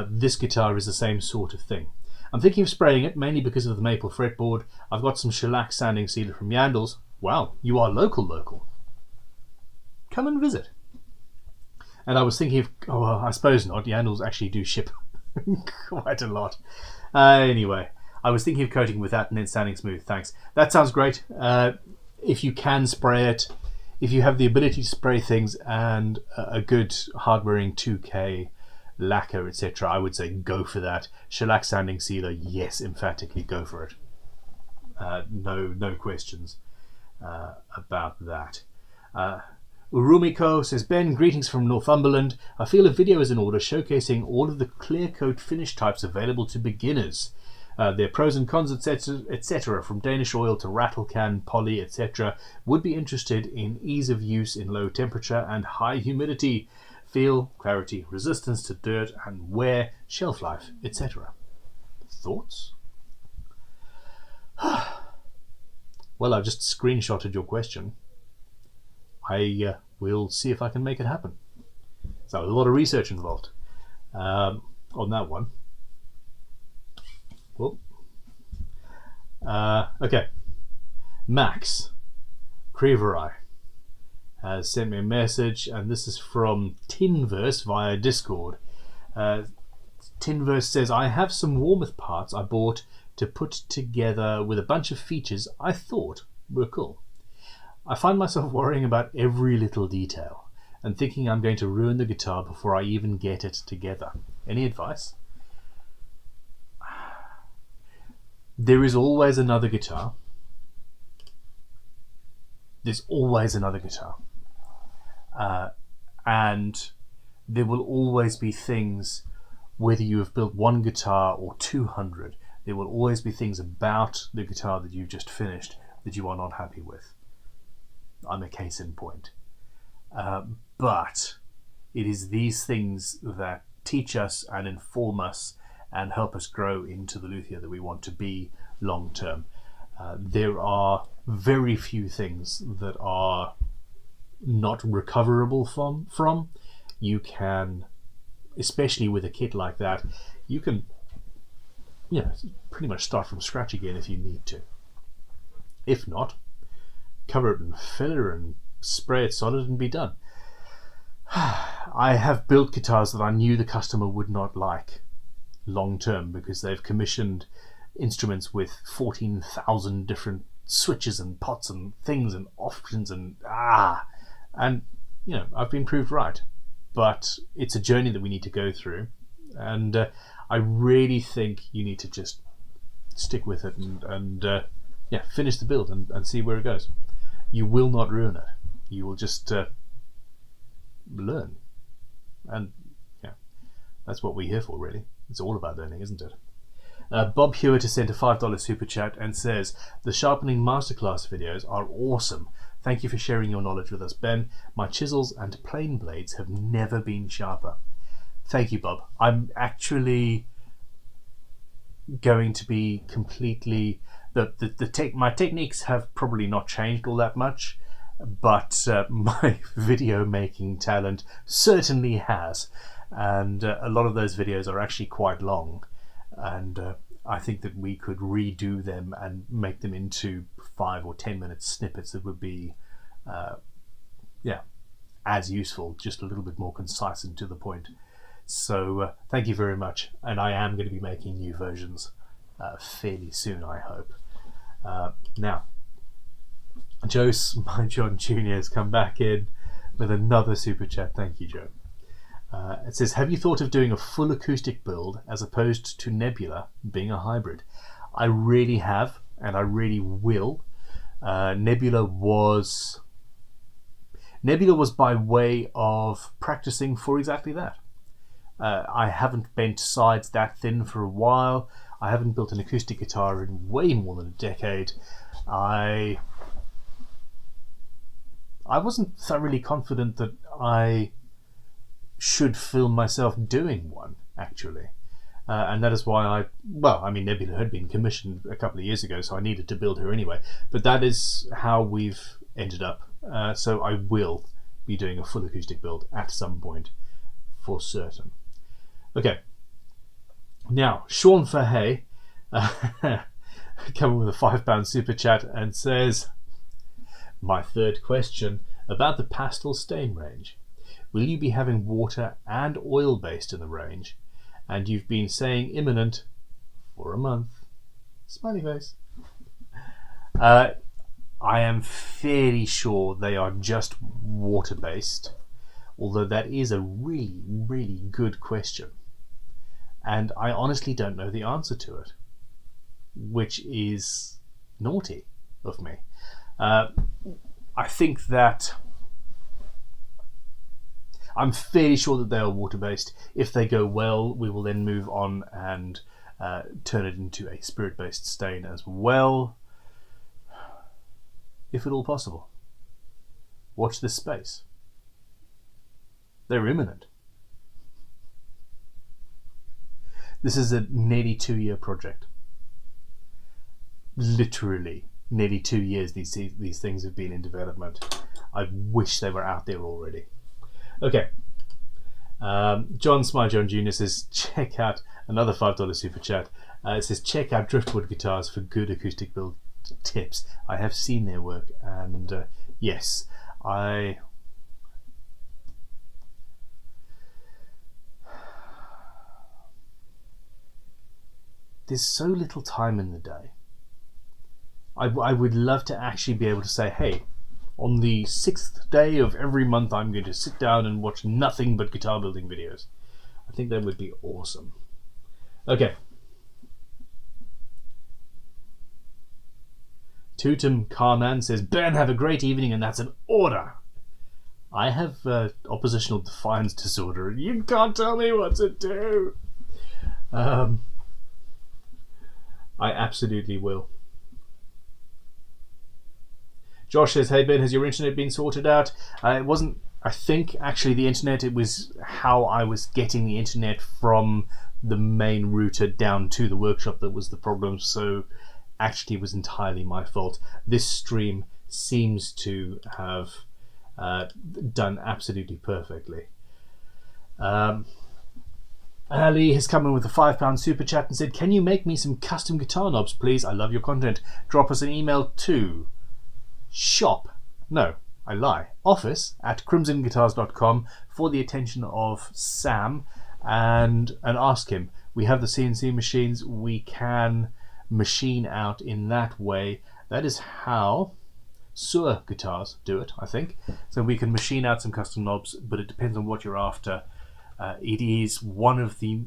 Speaker 1: This guitar is the same sort of thing. I'm thinking of spraying it, mainly because of the maple fretboard. I've got some shellac sanding sealer from Yandles. Wow, you are local. Come and visit. And I was thinking of, oh, well, I suppose not. Yandles actually do ship quite a lot. Anyway, I was thinking of coating with that and then sanding smooth. Thanks. That sounds great. If you can spray it, if you have the ability to spray things and a good hard-wearing 2K lacquer, etc., I would say go for that. Shellac sanding sealer, yes, emphatically go for it. No questions about that. Urumiko says, Ben, greetings from Northumberland. I feel a video is in order showcasing all of the clear coat finish types available to beginners. Their pros and cons, etc., from Danish oil to rattle can, poly, etc. Would be interested in ease of use in low temperature and high humidity, feel, clarity, resistance to dirt and wear, shelf life, etc. Thoughts? Well, I've just screenshotted your question. I will see if I can make it happen. So a lot of research involved on that one. Well, okay. Max Creverai has sent me a message, and this is from Tinverse via Discord. Tinverse says, I have some Warmouth parts I bought to put together with a bunch of features I thought were cool. I find myself worrying about every little detail and thinking I'm going to ruin the guitar before I even get it together. Any advice? There is always another guitar. There's always another guitar. And there will always be things, whether you have built one guitar or 200, there will always be things about the guitar that you've just finished that you are not happy with. I'm a case in point. But it is these things that teach us and inform us and help us grow into the luthier that we want to be long term. There are very few things that are not recoverable from. You can, especially with a kit like that, you can pretty much start from scratch again if you need to. If not, cover it in filler and spray it solid and be done. I have built guitars that I knew the customer would not like long term because they've commissioned instruments with 14,000 different switches and pots and things and options and I've been proved right, but it's a journey that we need to go through, and I really think you need to just stick with it and finish the build and see where it goes. You will not ruin it. You will just learn, and that's what we're here for, really. It's all about learning, isn't it? Bob Hewitt has sent a $5 super chat and says, the sharpening masterclass videos are awesome. Thank you for sharing your knowledge with us, Ben. My chisels and plane blades have never been sharper. Thank you, Bob. I'm actually going to be completely... my techniques have probably not changed all that much, but my video making talent certainly has. And a lot of those videos are actually quite long, and I think that we could redo them and make them into 5 or 10 minute snippets that would be as useful, just a little bit more concise and to the point. So thank you very much, and I am going to be making new versions fairly soon, I hope. Now, Joe John Jr. has come back in with another super chat. Thank you, Joe. It says, have you thought of doing a full acoustic build as opposed to Nebula being a hybrid? I really have, and I really will. Nebula was by way of practicing for exactly that. I haven't bent sides that thin for a while. I haven't built an acoustic guitar in way more than a decade. I wasn't thoroughly confident that I should film myself doing one, actually. And that is why Nebula had been commissioned a couple of years ago, so I needed to build her anyway. But that is how we've ended up. So I will be doing a full acoustic build at some point, for certain. Okay. Now, Sean Fahey coming with a £5 super chat and says, my third question about the pastel stain range. Will you be having water and oil based in the range? And you've been saying imminent for a month. Smiley face. I am fairly sure they are just water based, although that is a really, really good question. And I honestly don't know the answer to it, which is naughty of me. I think that I'm fairly sure that they are water-based. If they go well, we will then move on and turn it into a spirit-based stain as well, if at all possible. Watch this space. They're imminent. This is a nearly 2-year project. Literally, nearly 2 years these things have been in development. I wish they were out there already. Okay. John Jr. says, check out another $5 super chat. It says, check out Driftwood Guitars for good acoustic build tips. I have seen their work, and yes, there's so little time in the day. I would love to actually be able to say, hey, on the 6th day of every month, I'm going to sit down and watch nothing but guitar building videos. I think that would be awesome. Okay. Tutum Carman says, Ben, have a great evening, and that's an order. I have oppositional defiance disorder, and you can't tell me what to do. I absolutely will. Josh says, hey Ben, has your internet been sorted out? It wasn't, I think, actually the internet. It was how I was getting the internet from the main router down to the workshop that was the problem. So actually it was entirely my fault. This stream seems to have done absolutely perfectly. Ali has come in with a £5 super chat and said, can you make me some custom guitar knobs, please? I love your content. Drop us an email to office@crimsonguitars.com for the attention of Sam and ask him. We have the CNC machines. We can machine out in that way. That is how Sur guitars do it, I think. So we can machine out some custom knobs, but it depends on what you're after. It is one of the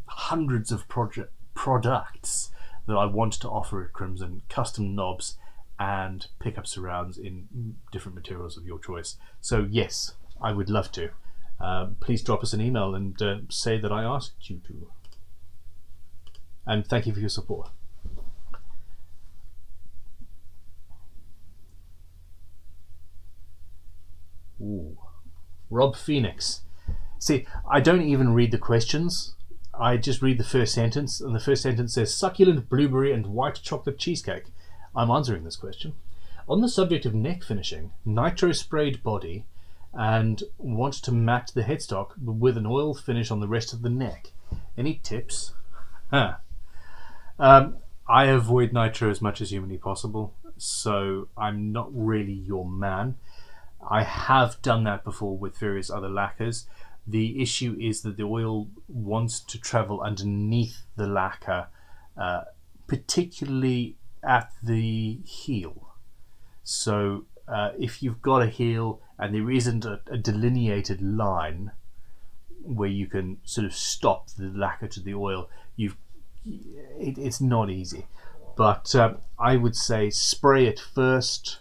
Speaker 1: hundreds of products that I want to offer at Crimson: custom knobs and pickup surrounds in different materials of your choice. So yes, I would love to. Please drop us an email and say that I asked you to. And thank you for your support. Ooh. Rob Phoenix. See, I don't even read the questions. I just read the first sentence, and the first sentence says succulent blueberry and white chocolate cheesecake. I'm answering this question. On the subject of neck finishing, nitro sprayed body and want to match the headstock with an oil finish on the rest of the neck. Any tips? I avoid nitro as much as humanly possible, so I'm not really your man. I have done that before with various other lacquers. The issue is that the oil wants to travel underneath the lacquer, particularly at the heel. So if you've got a heel and there isn't a delineated line where you can sort of stop the lacquer to the oil, it's not easy. But I would say spray it first,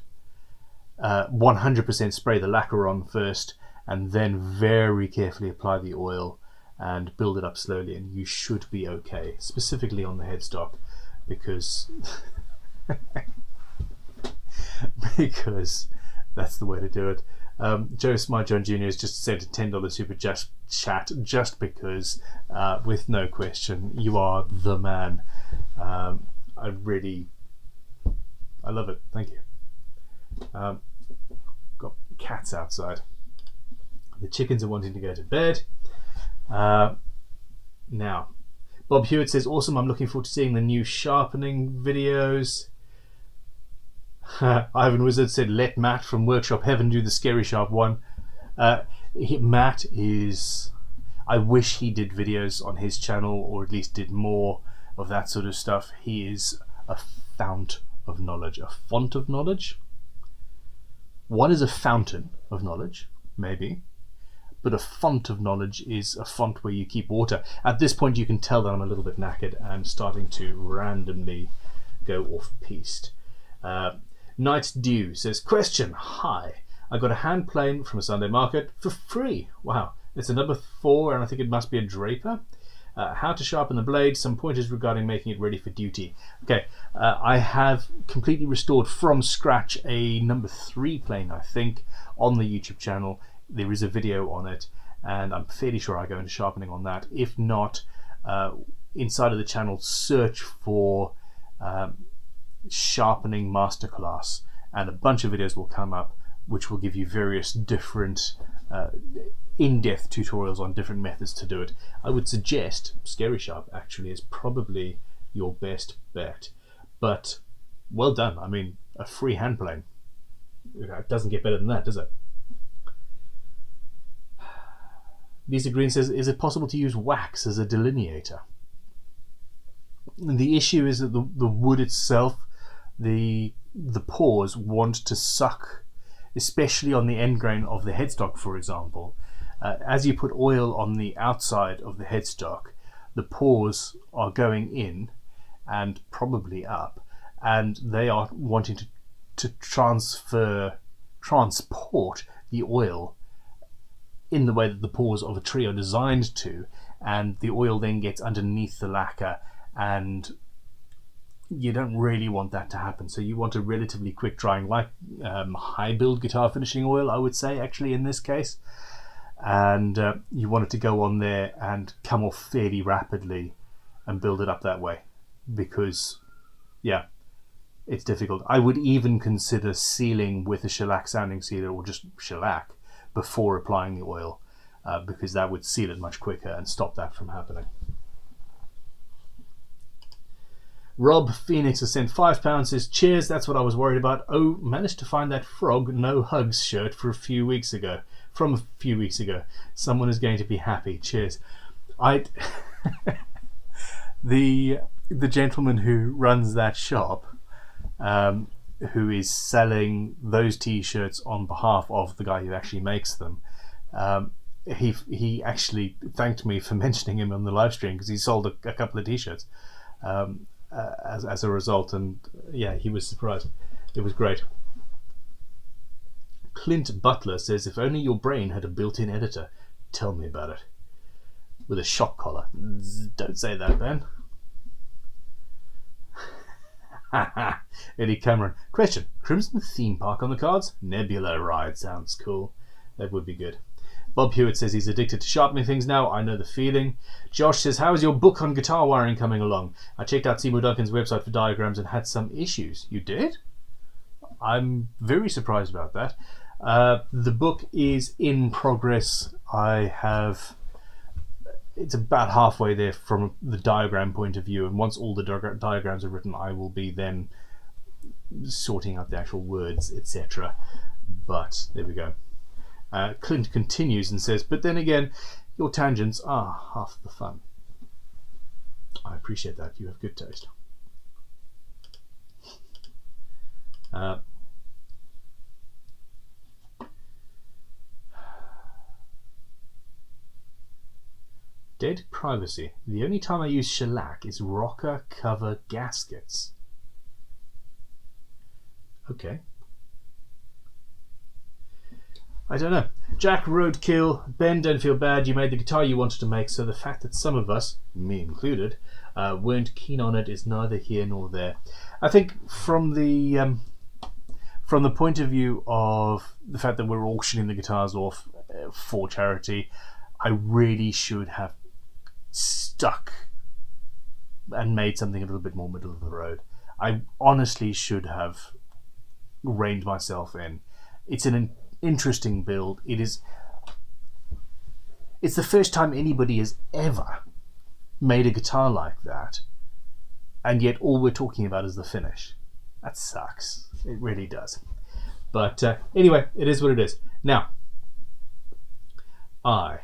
Speaker 1: 100% spray the lacquer on first, and then very carefully apply the oil and build it up slowly, and you should be okay, specifically on the headstock, because because that's the way to do it. Joe Smart John Jr. has just sent a $10 super chat just because, with no question, you are the man. I love it. Thank you. Got cats outside. The chickens are wanting to go to bed. Now, Bob Hewitt says, awesome, I'm looking forward to seeing the new sharpening videos. Ivan Wizard said, let Matt from Workshop Heaven do the Scary Sharp one. Matt is... I wish he did videos on his channel, or at least did more of that sort of stuff. He is a fount of knowledge. A font of knowledge? What is a fountain of knowledge? Maybe. But a font of knowledge is a font where you keep water. At this point you can tell that I'm a little bit knackered and starting to randomly go off-piste. Night Dew says, question, hi, I got a hand plane from a Sunday market for free. Wow, it's a number 4 and I think it must be a Draper. How to sharpen the blade, some pointers regarding making it ready for duty. Okay, I have completely restored from scratch a number 3 plane, I think, on the YouTube channel. There is a video on it, and I'm fairly sure I go into sharpening on that. If not, inside of the channel, search for sharpening masterclass, and a bunch of videos will come up which will give you various different in-depth tutorials on different methods to do it. I would suggest Scary Sharp actually is probably your best bet, but well done. I mean, a free hand plane, it doesn't get better than that, does it? Lisa Green says, is it possible to use wax as a delineator? And the issue is that the wood itself, the pores want to suck, especially on the end grain of the headstock, for example. As you put oil on the outside of the headstock, the pores are going in and probably up, and they are wanting to transport the oil in the way that the pores of a tree are designed to, and the oil then gets underneath the lacquer, and you don't really want that to happen. So you want a relatively quick drying, like high build guitar finishing oil, I would say, actually, in this case. And you want it to go on there and come off fairly rapidly and build it up that way, because yeah, it's difficult. I would even consider sealing with a shellac sounding sealer, or just shellac, before applying the oil, because that would seal it much quicker and stop that from happening. Rob Phoenix has sent £5, says, cheers, that's what I was worried about. Oh, managed to find that frog no hugs shirt from a few weeks ago. Someone is going to be happy. Cheers. The gentleman who runs that shop, who is selling those t-shirts on behalf of the guy who actually makes them, he actually thanked me for mentioning him on the live stream, because he sold a couple of t-shirts as a result, and yeah, he was surprised. It was great. Clint Butler says, if only your brain had a built-in editor. Tell me about it. With a shock collar. Don't say that, Ben. Eddie Cameron. Question. Crimson theme park on the cards? Nebula ride sounds cool. That would be good. Bob Hewitt says he's addicted to sharpening things now. I know the feeling. Josh says, how is your book on guitar wiring coming along? I checked out Seymour Duncan's website for diagrams and had some issues. You did? I'm very surprised about that. The book is in progress. It's about halfway there from the diagram point of view, and once all the diagrams are written, I will be then sorting out the actual words, etc. But there we go. Clint continues and says, but then again, your tangents are half the fun. I appreciate that. You have good taste. Dead privacy. The only time I use shellac is rocker cover gaskets. Okay. I don't know. Jack Roadkill. Ben, don't feel bad. You made the guitar you wanted to make, so the fact that some of us, me included, weren't keen on it is neither here nor there. I think from the point of view of the fact that we're auctioning the guitars off for charity, I really should have stuck and made something a little bit more middle of the road. I honestly should have reined myself in. It's an interesting build. It's the first time anybody has ever made a guitar like that, and yet all we're talking about is the finish. That sucks. It really does. But anyway, it is what it is. Now, I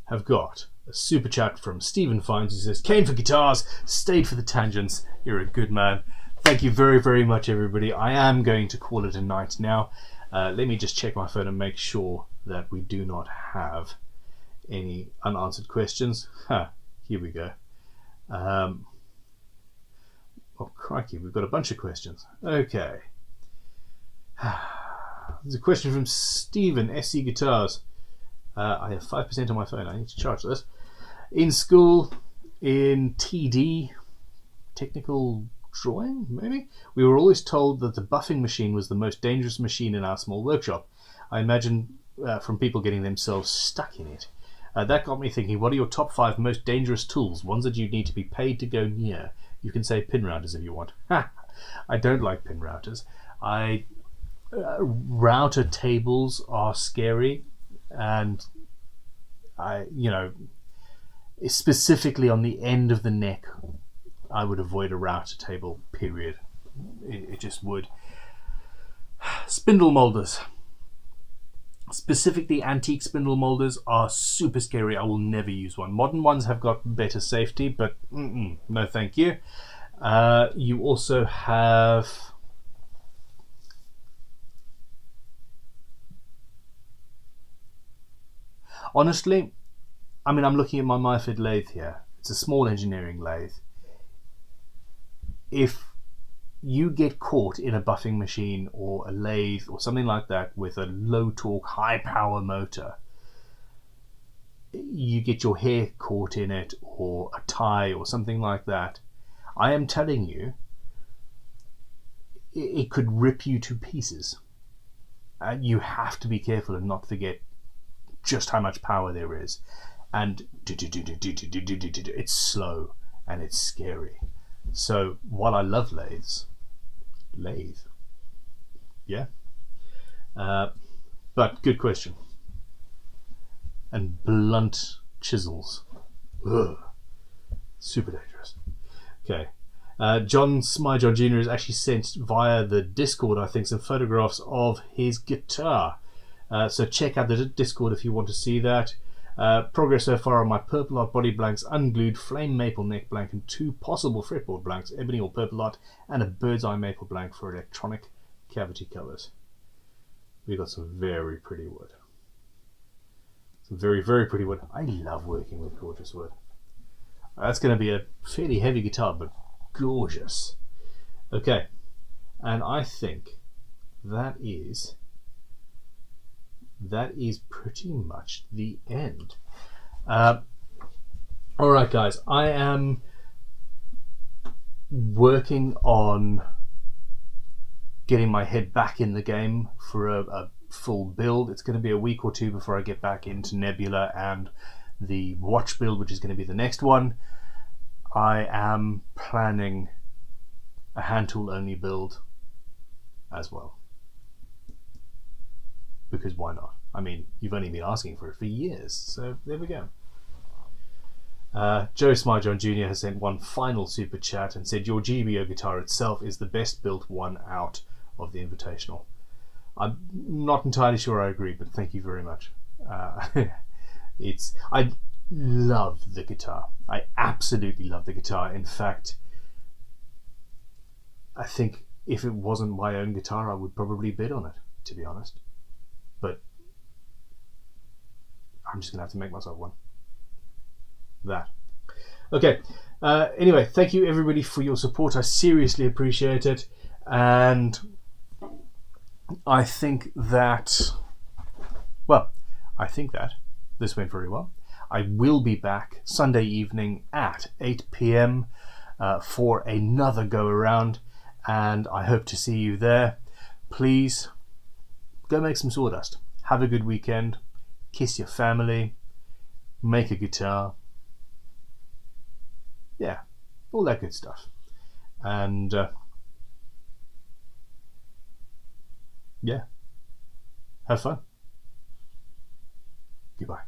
Speaker 1: have got a super chat from Stephen Fines, who says, came for guitars, stayed for the tangents. You're a good man. Thank you very, very much, everybody. I am going to call it a night now. Let me just check my phone and make sure that we do not have any unanswered questions. Here we go. Oh, crikey, we've got a bunch of questions. Okay. There's a question from Stephen, SC Guitars. I have 5% on my phone. I need to charge this. In school, in TD, technical drawing, maybe, we were always told that the buffing machine was the most dangerous machine in our small workshop. I imagine from people getting themselves stuck in it. That got me thinking, what are your top 5 most dangerous tools? Ones that you need to be paid to go near. You can say pin routers if you want. I don't like pin routers. Router tables are scary, and specifically on the end of the neck, I would avoid a router table, period. It just would. Spindle molders. Specifically, antique spindle molders are super scary. I will never use one. Modern ones have got better safety, but no thank you. You also have... Honestly, I mean, I'm looking at my Myford lathe here. It's a small engineering lathe. If you get caught in a buffing machine or a lathe or something like that with a low torque, high power motor, you get your hair caught in it or a tie or something like that, I am telling you, it could rip you to pieces. And you have to be careful and not forget just how much power there is. And it's slow and it's scary. So while I love lathe, yeah, but good question. And blunt chisels, ugh, super dangerous. Okay, John Jr. has actually sent via the Discord, I think, some photographs of his guitar. So check out the Discord if you want to see that. Progress so far on my Purple Art body blanks, unglued flame maple neck blank, and 2 possible fretboard blanks, ebony or Purple Art, and a bird's eye maple blank for electronic cavity covers. We've got some very pretty wood. Some very, very pretty wood. I love working with gorgeous wood. That's going to be a fairly heavy guitar, but gorgeous. Okay, and I think that is pretty much the end. Alright guys, I am working on getting my head back in the game for a full build. It's going to be a week or 2 before I get back into Nebula and the watch build, which is going to be the next one. I am planning a hand tool only build as well, because why not? I mean, you've only been asking for it for years, so there we go. Joe Smarjohn Jr. has sent one final super chat and said, your GBO guitar itself is the best built one out of the Invitational. I'm not entirely sure I agree, but thank you very much. I love the guitar. I absolutely love the guitar. In fact, I think if it wasn't my own guitar, I would probably bid on it, to be honest. But I'm just gonna have to make myself one. That. Okay. Anyway, thank you everybody for your support. I seriously appreciate it, and I think that this went very well. I will be back Sunday evening at 8 p.m. For another go around, and I hope to see you there. Please go make some sawdust. Have a good weekend. Kiss your family. Make a guitar. Yeah, all that good stuff. And yeah, have fun. Goodbye.